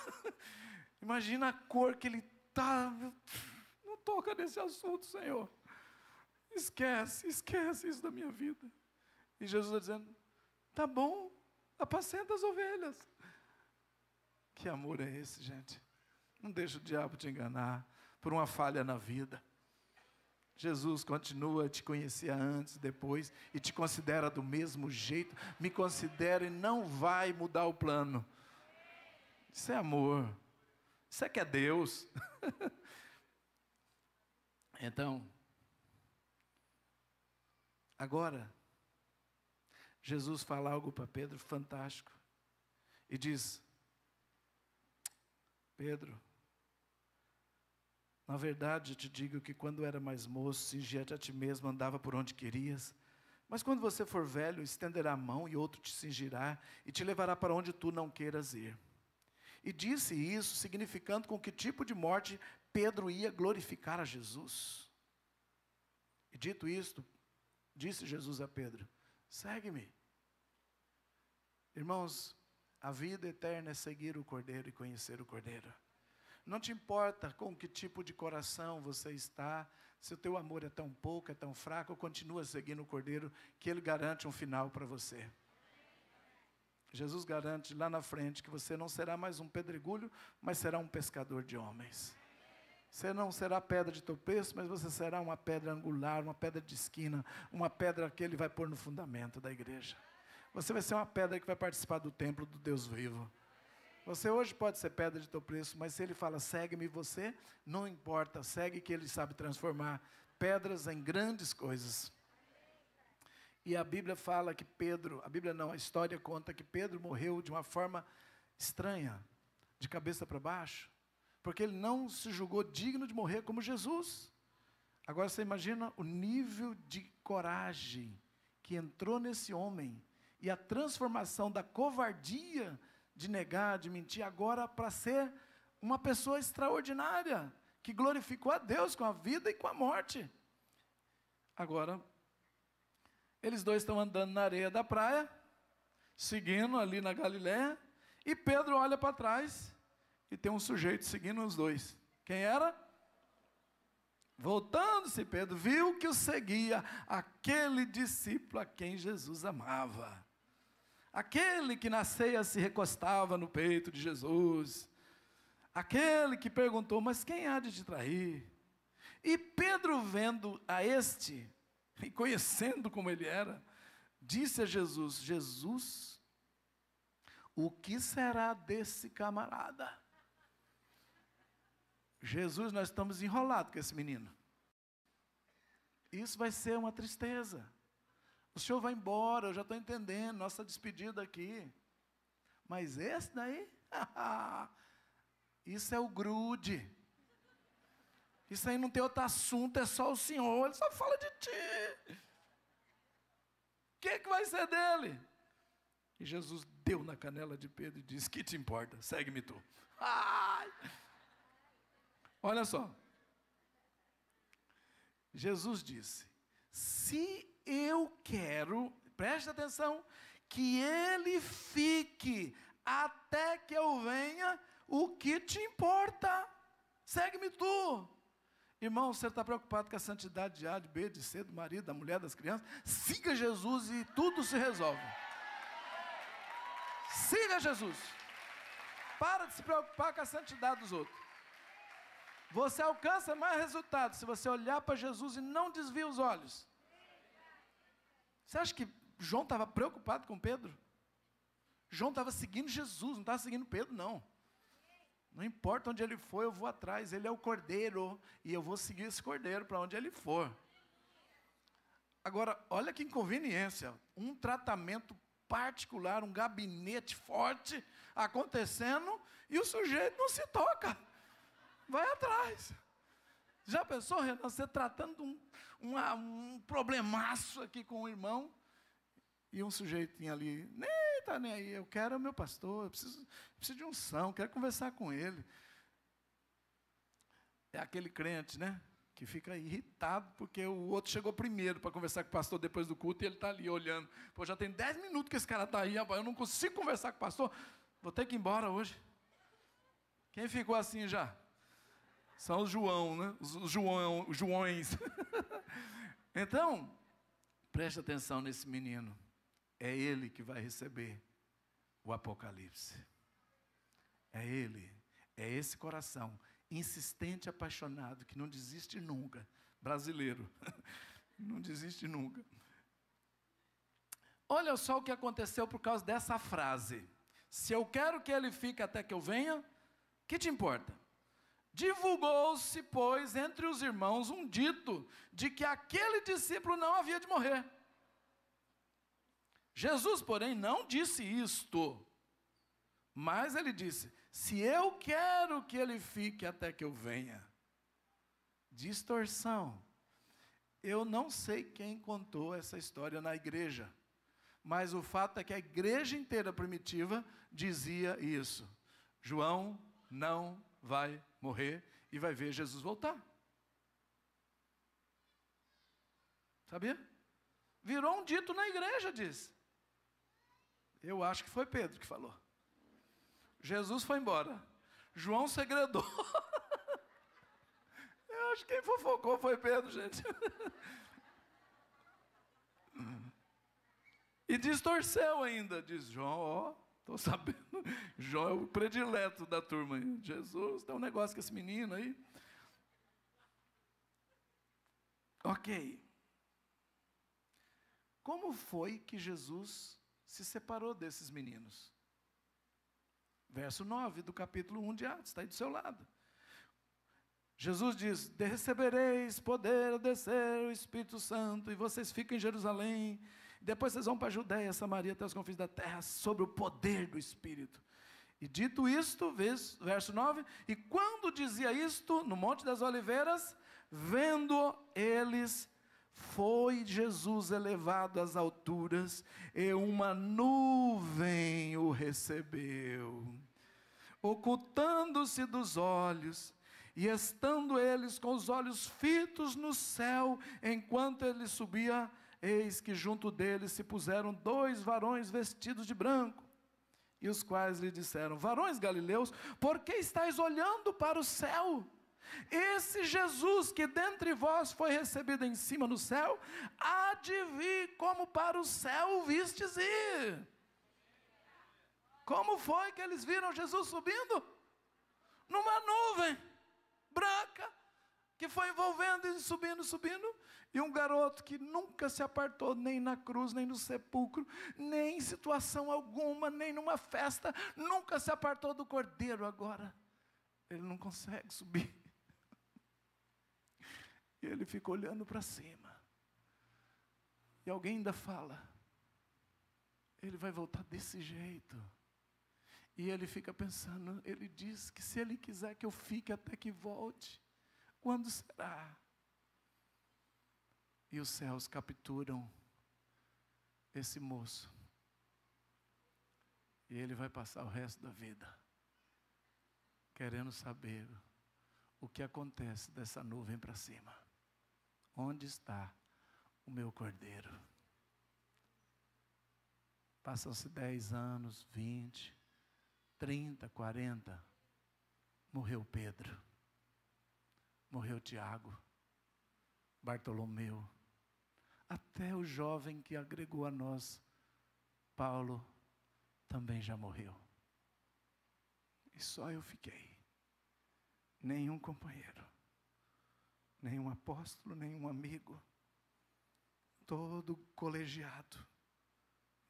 Imagina a cor que ele está. Não toca nesse assunto, Senhor. Esquece isso da minha vida. E Jesus está dizendo, tá bom, apacenta as ovelhas. Que amor é esse, gente? Não deixa o diabo te enganar por uma falha na vida. Jesus continua a te conhecer antes e depois e te considera do mesmo jeito. Me considera e não vai mudar o plano. Isso é amor. Isso é que é Deus. Então, agora, Jesus fala algo para Pedro fantástico. E diz, Pedro, na verdade, eu te digo que quando era mais moço, cingia-te a ti mesmo, andava por onde querias. Mas quando você for velho, estenderá a mão e outro te cingirá e te levará para onde tu não queiras ir. E disse isso, significando com que tipo de morte Pedro ia glorificar a Jesus. E dito isto, disse Jesus a Pedro, segue-me. Irmãos, a vida eterna é seguir o Cordeiro e conhecer o Cordeiro. Não te importa com que tipo de coração você está, se o teu amor é tão pouco, é tão fraco, continua seguindo o Cordeiro, que Ele garante um final para você. Jesus garante lá na frente que você não será mais um pedregulho, mas será um pescador de homens. Você não será pedra de tropeço, mas você será uma pedra angular, uma pedra de esquina, uma pedra que Ele vai pôr no fundamento da igreja. Você vai ser uma pedra que vai participar do templo do Deus vivo. Você hoje pode ser pedra de tropeço, mas se Ele fala, segue-me você, não importa, segue que Ele sabe transformar pedras em grandes coisas. E a Bíblia fala que Pedro, a Bíblia não, a história conta que Pedro morreu de uma forma estranha, de cabeça para baixo, porque ele não se julgou digno de morrer como Jesus. Agora você imagina o nível de coragem que entrou nesse homem, e a transformação da covardia de negar, de mentir, agora para ser uma pessoa extraordinária, que glorificou a Deus com a vida e com a morte. Agora, eles dois estão andando na areia da praia, seguindo ali na Galiléia, e Pedro olha para trás, e tem um sujeito seguindo os dois. Quem era? Voltando-se, Pedro viu que o seguia aquele discípulo a quem Jesus amava. Aquele que na ceia se recostava no peito de Jesus. Aquele que perguntou, mas quem há de te trair? E Pedro, vendo a este, e conhecendo como ele era, disse a Jesus, Jesus, o que será desse camarada? Jesus, nós estamos enrolados com esse menino. Isso vai ser uma tristeza. O senhor vai embora, eu já estou entendendo, nossa despedida aqui. Mas esse daí, isso é o grude. Isso aí não tem outro assunto, é só o Senhor, Ele só fala de ti. O que vai ser dele? E Jesus deu na canela de Pedro e disse, que te importa, segue-me tu. Ai! Olha só. Jesus disse, se eu quero, preste atenção, que ele fique até que eu venha, o que te importa? Segue-me tu. Irmão, você está preocupado com a santidade de A, de B, de C, do marido, da mulher, das crianças? Siga Jesus e tudo se resolve. Siga Jesus. Para de se preocupar com a santidade dos outros. Você alcança mais resultado se você olhar para Jesus e não desvia os olhos. Você acha que João estava preocupado com Pedro? João estava seguindo Jesus, não estava seguindo Pedro, não. Não importa onde ele for, eu vou atrás. Ele é o cordeiro, e eu vou seguir esse cordeiro para onde ele for. Agora, olha que inconveniência. Um tratamento particular, um gabinete forte acontecendo, e o sujeito não se toca. Vai atrás. Já pensou, Renan, você tratando um problemaço aqui com o irmão, e um sujeitinho ali, nem está nem aí, eu quero o meu pastor, eu preciso de unção, quero conversar com ele. É aquele crente, né, que fica irritado porque o outro chegou primeiro para conversar com o pastor depois do culto, e ele está ali olhando. Pô, já tem 10 minutos que esse cara está aí, eu não consigo conversar com o pastor, vou ter que ir embora hoje. Quem ficou assim já? São os João, né? Os Joões. Então, preste atenção nesse menino. É ele que vai receber o Apocalipse. É ele. É esse coração insistente, apaixonado, que não desiste nunca. Brasileiro. Não desiste nunca. Olha só o que aconteceu por causa dessa frase. Se eu quero que ele fique até que eu venha, que te importa? Divulgou-se, pois, entre os irmãos um dito de que aquele discípulo não havia de morrer. Jesus, porém, não disse isto, mas ele disse, se eu quero que ele fique até que eu venha. Distorção. Eu não sei quem contou essa história na igreja, mas o fato é que a igreja inteira primitiva dizia isso. João não vai morrer e vai ver Jesus voltar. Sabia? Virou um dito na igreja, diz. Eu acho que foi Pedro que falou. Jesus foi embora. João segredou. Eu acho que quem fofocou foi Pedro, gente. E distorceu ainda. Diz João, ó, estou sabendo. João é o predileto da turma. Jesus, tem um negócio com esse menino aí. Ok. Como foi que Jesus se separou desses meninos? Verso 9 do capítulo 1 de Atos, está aí do seu lado. Jesus diz, recebereis poder ao descer o Espírito Santo, e vocês ficam em Jerusalém, depois vocês vão para a Judéia, Samaria, até os confins da terra, sobre o poder do Espírito. E dito isto, verso 9, e quando dizia isto, no Monte das Oliveiras, vendo eles, foi Jesus elevado às alturas, e uma nuvem o recebeu, ocultando-se dos olhos, e estando eles com os olhos fitos no céu, enquanto ele subia, eis que junto deles se puseram 2 varões vestidos de branco, e os quais lhe disseram, varões galileus, por que estáis olhando para o céu? Esse Jesus que dentre vós foi recebido em cima no céu, há de vir como para o céu vistes ir. Como foi que eles viram Jesus subindo? Numa nuvem branca, que foi envolvendo e subindo, e um garoto que nunca se apartou, nem na cruz, nem no sepulcro, nem em situação alguma, nem numa festa, nunca se apartou do cordeiro. Agora, ele não consegue subir. E ele fica olhando para cima. E alguém ainda fala, ele vai voltar desse jeito. E ele fica pensando, ele diz que se ele quiser que eu fique até que volte, quando será? E os céus capturam esse moço. E ele vai passar o resto da vida querendo saber o que acontece dessa nuvem para cima. Onde está o meu cordeiro? Passam-se 10 anos, 20, 30, 40. Morreu Pedro. Morreu Tiago. Bartolomeu. Até o jovem que agregou a nós, Paulo, também já morreu. E só eu fiquei. nenhum companheiro, nenhum apóstolo, nenhum amigo, todo colegiado.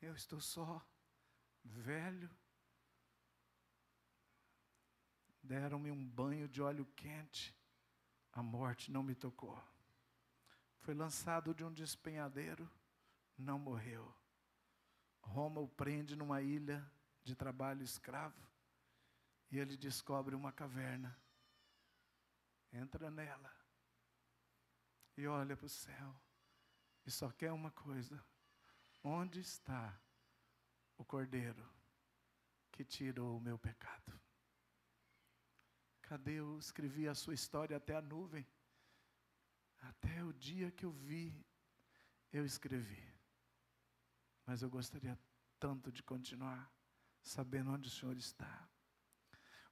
Eu estou só, velho. Deram-me um banho de óleo quente, a morte não me tocou. Foi lançado de um despenhadeiro, não morreu. Roma o prende numa ilha de trabalho escravo, e ele descobre uma caverna. Entra nela, e olha para o céu, e só quer uma coisa: onde está o Cordeiro que tirou o meu pecado? Cadê? Eu escrevi a sua história até a nuvem. Até o dia que eu vi, eu escrevi. Mas eu gostaria tanto de continuar sabendo onde o Senhor está.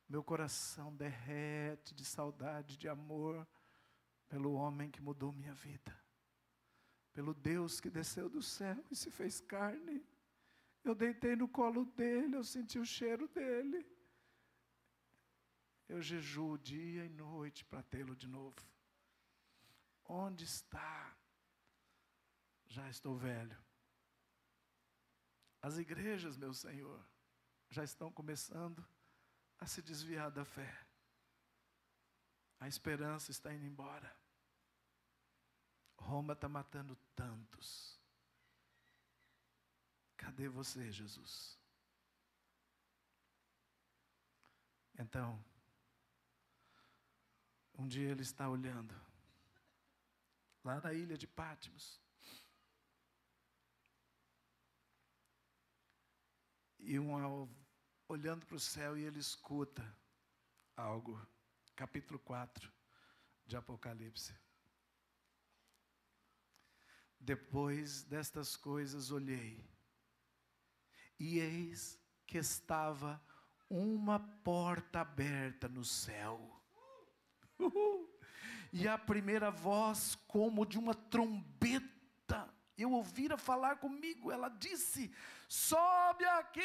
Meu coração derrete de saudade, de amor, pelo homem que mudou minha vida. Pelo Deus que desceu do céu e se fez carne. Eu deitei no colo dele, eu senti o cheiro dele. Eu jejuo dia e noite para tê-lo de novo. Onde está? Já estou velho. As igrejas, meu Senhor, já estão começando a se desviar da fé. A esperança está indo embora. Roma está matando tantos. Cadê você, Jesus? Então, um dia ele está olhando, lá na ilha de Patmos, e olhando para o céu, e ele escuta algo, capítulo 4 de Apocalipse. Depois destas coisas olhei, e eis que estava uma porta aberta no céu. E a primeira voz, como de uma trombeta, eu ouvira falar comigo. Ela disse: sobe aqui,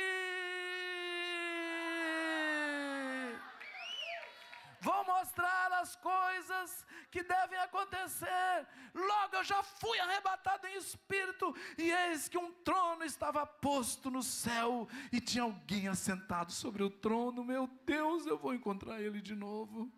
vou mostrar as coisas que devem acontecer. Logo eu já fui arrebatado em espírito, e eis que um trono estava posto no céu, e tinha alguém assentado sobre o trono. Meu Deus, eu vou encontrar ele de novo.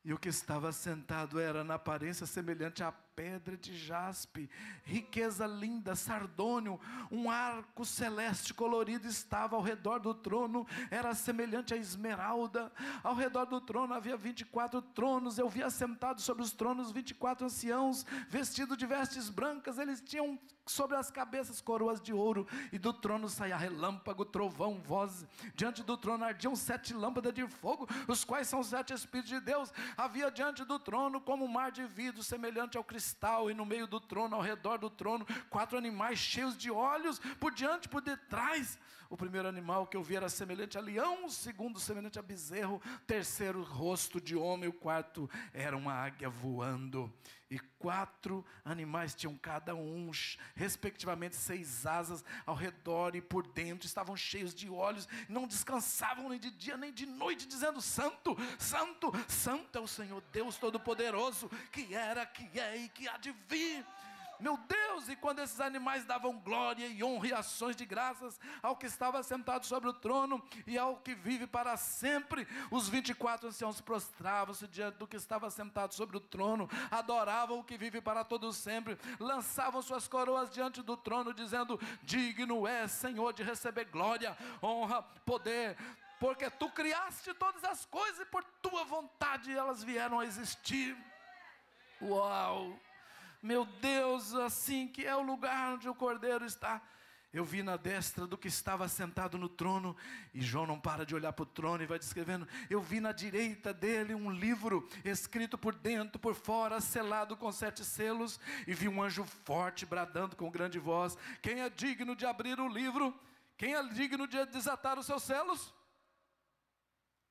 E o que estava sentado era na aparência semelhante à pedra de jaspe, riqueza linda, sardônio, um arco celeste colorido estava ao redor do trono, era semelhante a esmeralda. Ao redor do trono havia 24 tronos, eu vi assentados sobre os tronos 24 anciãos, vestidos de vestes brancas. Eles tinham sobre as cabeças coroas de ouro, e do trono saía relâmpago, trovão, voz. Diante do trono ardiam 7 lâmpadas de fogo, os quais são 7 Espíritos de Deus. Havia diante do trono como um mar de vidro, semelhante ao cristal, e no meio do trono, ao redor do trono, 4 animais cheios de olhos, por diante e por detrás. O primeiro animal que eu vi era semelhante a leão, o segundo semelhante a bezerro, o terceiro rosto de homem, o quarto era uma águia voando. E 4 animais tinham cada um, respectivamente, 6 asas ao redor e por dentro, estavam cheios de olhos, não descansavam nem de dia nem de noite, dizendo: Santo, Santo, Santo é o Senhor Deus Todo-Poderoso, que era, que é e que há de vir. Meu Deus! E quando esses animais davam glória e honra e ações de graças ao que estava sentado sobre o trono e ao que vive para sempre, os 24 anciãos prostravam-se diante do que estava sentado sobre o trono, adoravam o que vive para todo sempre, lançavam suas coroas diante do trono, dizendo: digno é, Senhor, de receber glória, honra, poder, porque tu criaste todas as coisas e por tua vontade elas vieram a existir. Uau! Meu Deus, assim que é o lugar onde o Cordeiro está. Eu vi na destra do que estava sentado no trono, e João não para de olhar para o trono e vai descrevendo. Eu vi na direita dele um livro, escrito por dentro, por fora, selado com 7 selos, e vi um anjo forte bradando com grande voz: quem é digno de abrir o livro? Quem é digno de desatar os seus selos?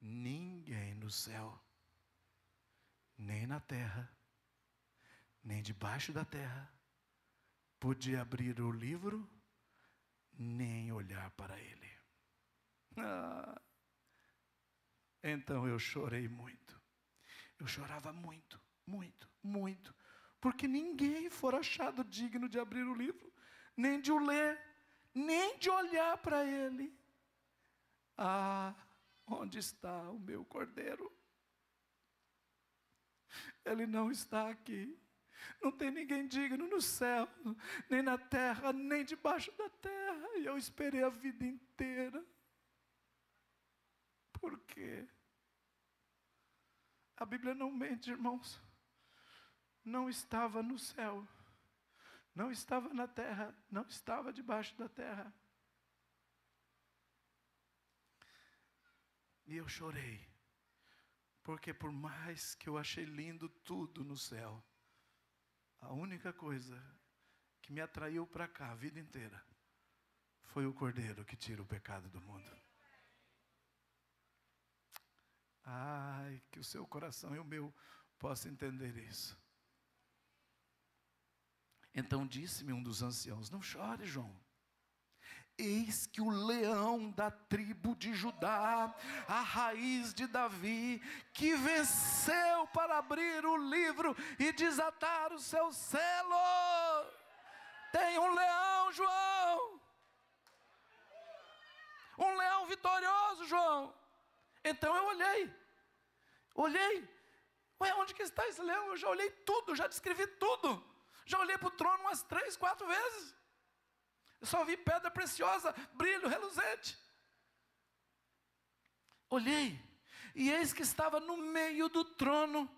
Ninguém no céu, nem na terra, nem debaixo da terra, podia abrir o livro, nem olhar para ele. Então eu chorei muito. Eu chorava muito, muito, muito. Porque ninguém fora achado digno de abrir o livro, nem de o ler, nem de olhar para ele. Ah, onde está o meu cordeiro? Ele não está aqui. Não tem ninguém digno no céu, nem na terra, nem debaixo da terra. E eu esperei a vida inteira. Por quê? A Bíblia não mente, irmãos. Não estava no céu, não estava na terra, não estava debaixo da terra. E eu chorei, porque por mais que eu achei lindo tudo no céu, a única coisa que me atraiu para cá a vida inteira foi o Cordeiro que tira o pecado do mundo. Ai, que o seu coração e o meu possam entender isso. Então disse-me um dos anciãos: não chore, João. Eis que o leão da tribo de Judá, a raiz de Davi, que venceu para abrir o livro e desatar o seu selo. Tem um leão, João. Um leão vitorioso, João. Então eu olhei. Ué, onde que está esse leão? Eu já olhei tudo, já descrevi tudo. Já olhei para o trono umas 3, 4 vezes. Eu só vi pedra preciosa, brilho reluzente. Olhei, e eis que estava no meio do trono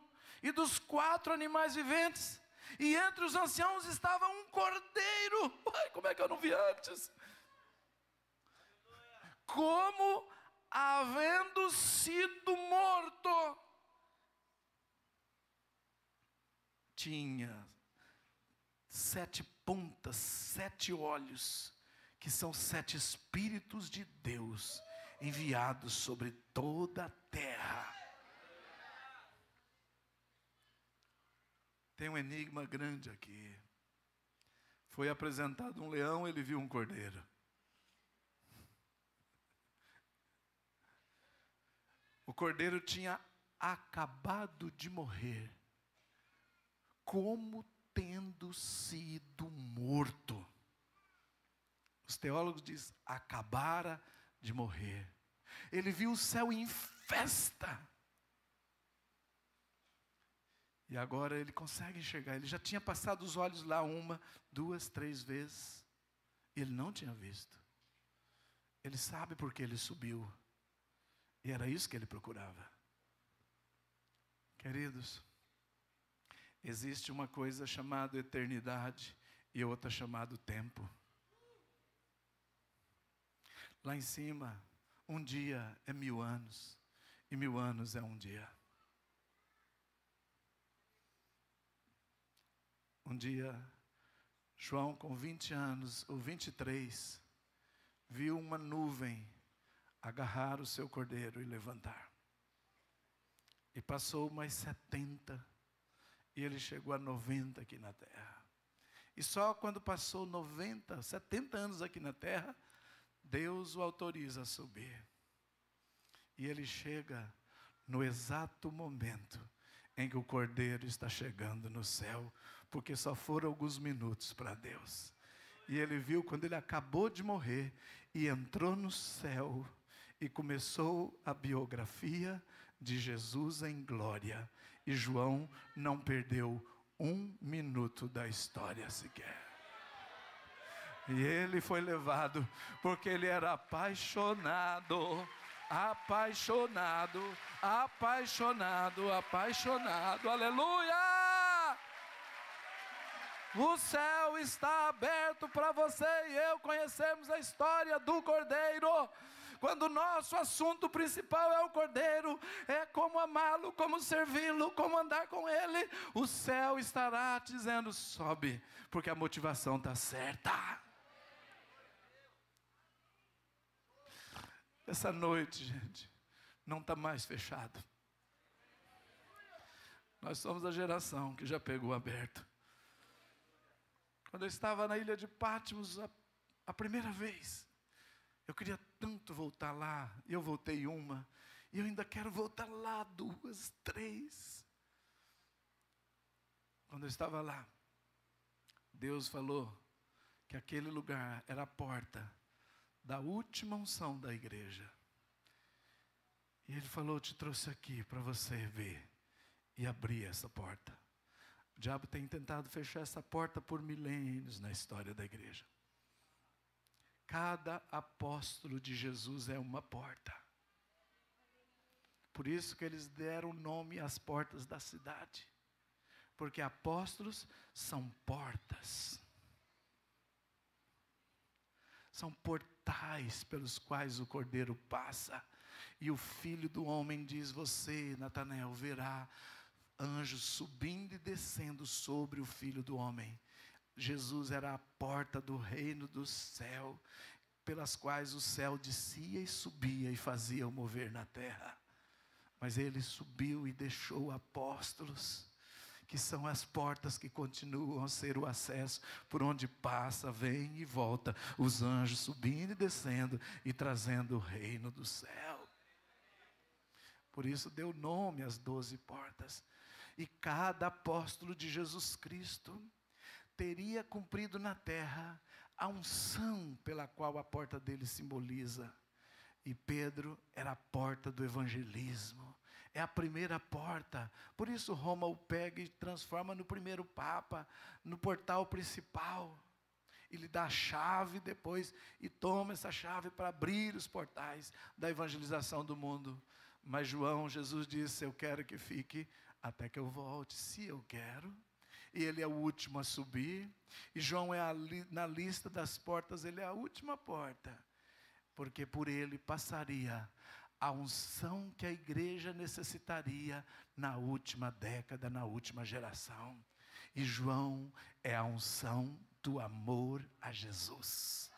e dos 4 animais viventes, e entre os anciãos estava um cordeiro. Uai, como é que eu não vi antes? Como havendo sido morto. Tinha 7 pontas, 7 olhos, que são 7 Espíritos de Deus, enviados sobre toda a terra. Tem um enigma grande aqui. Foi apresentado um leão, ele viu um cordeiro. O cordeiro tinha acabado de morrer, como tendo sido morto. Os teólogos dizem, acabara de morrer. Ele viu o céu em festa. E agora ele consegue enxergar. Ele já tinha passado os olhos lá 1, 2, 3 vezes. E ele não tinha visto. Ele sabe porque ele subiu. E era isso que ele procurava. Queridos, existe uma coisa chamada eternidade e outra chamada tempo. Lá em cima, um dia é 1000 anos e 1000 anos é um dia. Um dia, João com 20 anos, ou 23, viu uma nuvem agarrar o seu cordeiro e levantar. E passou mais 70, e ele chegou a 90 aqui na terra. E só quando passou 90, 70 anos aqui na terra, Deus o autoriza a subir. E ele chega no exato momento em que o cordeiro está chegando no céu, porque só foram alguns minutos para Deus. E ele viu quando ele acabou de morrer e entrou no céu e começou a biografia de Jesus em glória. E João não perdeu 1 minuto da história sequer. E ele foi levado porque ele era apaixonado, aleluia! O céu está aberto para você e eu conhecermos a história do Cordeiro. Quando o nosso assunto principal é o Cordeiro, é como amá-lo, como servi-lo, como andar com ele, o céu estará te dizendo, sobe, porque a motivação está certa. Essa noite, gente, não está mais fechado. Nós somos a geração que já pegou aberto. Quando eu estava na ilha de Patmos, a primeira vez, eu queria tanto voltar lá, e eu voltei uma, E eu ainda quero voltar lá 2, 3. Quando eu estava lá, Deus falou que aquele lugar era a porta da última unção da igreja. E Ele falou, eu te trouxe aqui para você ver e abrir essa porta. O diabo tem tentado fechar essa porta por milênios na história da igreja. Cada apóstolo de Jesus é uma porta. Por isso que eles deram nome às portas da cidade. Porque apóstolos são portas. São portais pelos quais o Cordeiro passa. E o Filho do Homem diz, você, Natanael, verá anjos subindo e descendo sobre o Filho do Homem. Jesus era a porta do reino do céu, pelas quais o céu descia e subia e fazia o mover na terra. Mas Ele subiu e deixou apóstolos, que são as portas que continuam a ser o acesso, por onde passa, vem e volta, os anjos subindo e descendo e trazendo o reino do céu. Por isso deu nome às 12 portas. E cada apóstolo de Jesus Cristo teria cumprido na terra a unção pela qual a porta dele simboliza. E Pedro era a porta do evangelismo. É a primeira porta. Por isso Roma o pega e transforma no primeiro papa, no portal principal. Ele dá a chave depois e toma essa chave para abrir os portais da evangelização do mundo. Mas Jesus disse, eu quero que fique até que eu volte, se eu quero. E ele é o último a subir. E João é na lista das portas, ele é a última porta. Porque por ele passaria a unção que a igreja necessitaria na última década, na última geração. E João é a unção do amor a Jesus.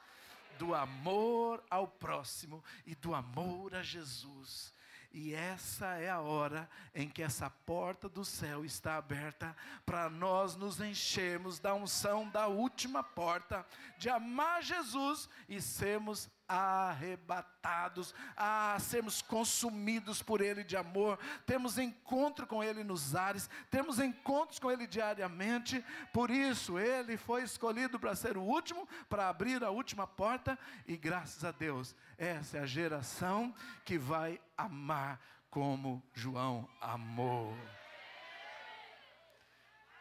Do amor ao próximo e do amor a Jesus. E essa é a hora em que essa porta do céu está aberta para nós nos enchermos da unção da última porta, de amar Jesus e sermos arrebatados, a sermos consumidos por Ele de amor. Temos encontro com Ele nos ares, temos encontros com Ele diariamente. Por isso Ele foi escolhido para ser o último, para abrir a última porta. E graças a Deus, essa é a geração que vai amar como João amou.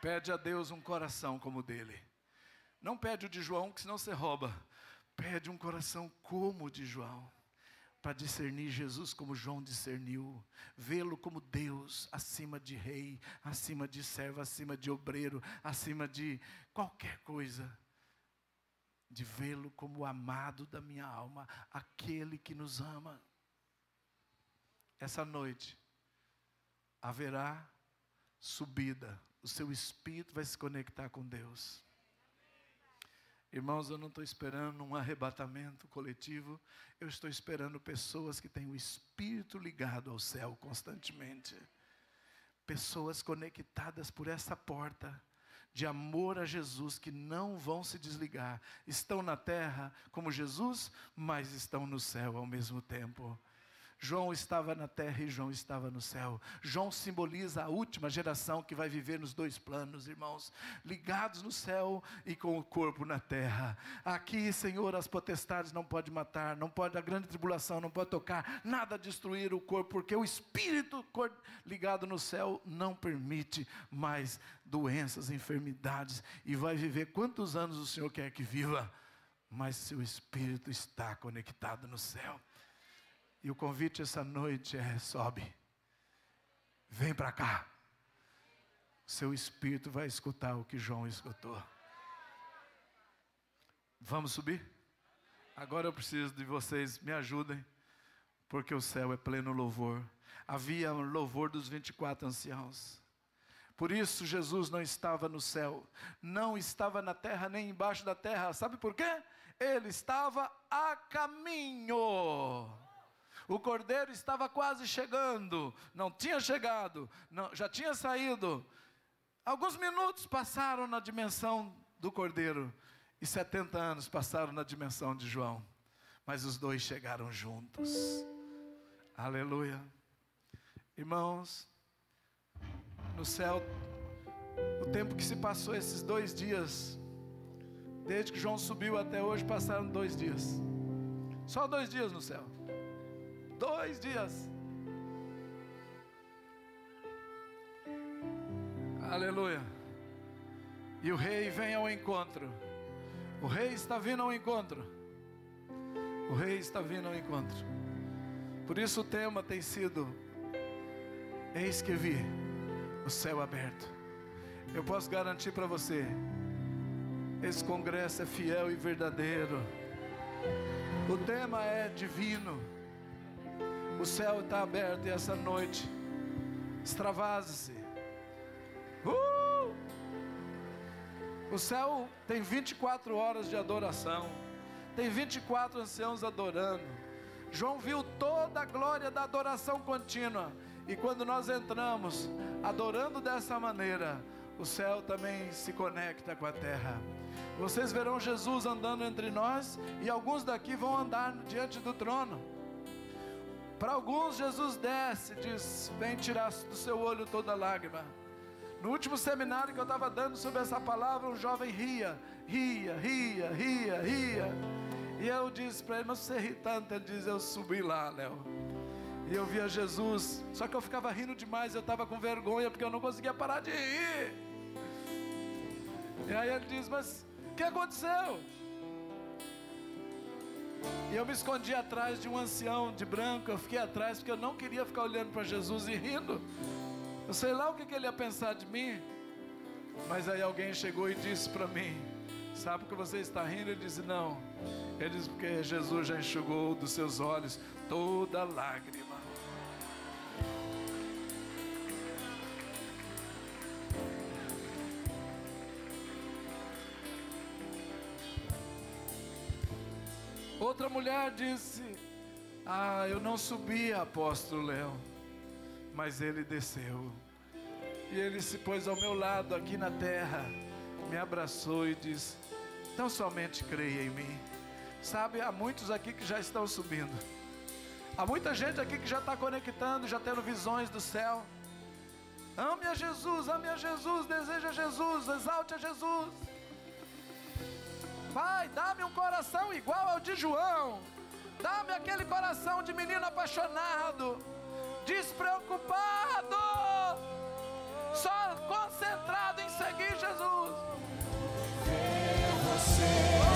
Pede a Deus um coração como o dele. Não pede o de João, que senão você rouba. Pede um coração como o de João, para discernir Jesus como João discerniu, vê-lo como Deus, acima de rei, acima de servo, acima de obreiro, acima de qualquer coisa, de vê-lo como o amado da minha alma, aquele que nos ama. Essa noite haverá subida, o seu espírito vai se conectar com Deus. Irmãos, eu não estou esperando um arrebatamento coletivo, eu estou esperando pessoas que têm o espírito ligado ao céu constantemente. Pessoas conectadas por essa porta de amor a Jesus, que não vão se desligar. Estão na terra como Jesus, mas estão no céu ao mesmo tempo. João estava na terra e João estava no céu. João simboliza a última geração que vai viver nos dois planos, irmãos, ligados no céu e com o corpo na terra. Aqui, Senhor, as potestades não podem matar, não pode, a grande tribulação não pode tocar, nada destruir o corpo, porque o espírito ligado no céu não permite mais doenças, enfermidades, e vai viver quantos anos o Senhor quer que viva, mas seu espírito está conectado no céu. E o convite essa noite é, sobe, vem para cá. Seu espírito vai escutar o que João escutou. Vamos subir? Agora eu preciso de vocês, me ajudem, porque o céu é pleno louvor. Havia um louvor dos 24 anciãos. Por isso Jesus não estava no céu, não estava na terra, nem embaixo da terra. Sabe por quê? Ele estava a caminho. O Cordeiro estava quase chegando, não tinha chegado, não, já tinha saído. Alguns minutos passaram na dimensão do Cordeiro, e 70 anos passaram na dimensão de João. Mas os dois chegaram juntos. Aleluia. Irmãos, no céu, o tempo que se passou esses 2 dias, desde que João subiu até hoje, passaram 2 dias. Só 2 dias no céu. 2 dias. Aleluia. E o rei vem ao encontro. O rei está vindo ao encontro. O rei está vindo ao encontro. Por isso o tema tem sido: eis que vi o céu aberto. Eu posso garantir para você, esse congresso é fiel e verdadeiro. O tema é divino. O céu está aberto e essa noite extravase-se. O céu tem 24 horas de adoração. Tem 24 anciãos adorando. João viu toda a glória da adoração contínua. E quando nós entramos adorando dessa maneira, o céu também se conecta com a terra. Vocês verão Jesus andando entre nós, e alguns daqui vão andar diante do trono. Para alguns Jesus desce e diz: vem tirar do seu olho toda lágrima. No último seminário que eu estava dando sobre essa palavra, um jovem ria. E eu disse para ele: mas você ri tanto? Ele diz: eu subi lá, Léo, e eu via Jesus, só que eu ficava rindo demais, eu estava com vergonha, porque eu não conseguia parar de rir. E aí ele diz: mas o que aconteceu? E eu me escondi atrás de um ancião de branco. Eu fiquei atrás porque eu não queria ficar olhando para Jesus e rindo. Eu sei lá o que ele ia pensar de mim. Mas aí alguém chegou e disse para mim: sabe por que você está rindo? Ele disse: não. Ele disse: porque Jesus já enxugou dos seus olhos toda lágrima. Outra mulher disse: eu não subi, apóstolo Léo, mas ele desceu. E ele se pôs ao meu lado aqui na terra, me abraçou e disse: então somente creia em mim. Sabe, há muitos aqui que já estão subindo. Há muita gente aqui que já está conectando, já tendo visões do céu. Ame a Jesus, deseja Jesus, exalte a Jesus. Pai, dá-me um coração igual ao de João. Dá-me aquele coração de menino apaixonado, despreocupado, só concentrado em seguir Jesus. Ver você.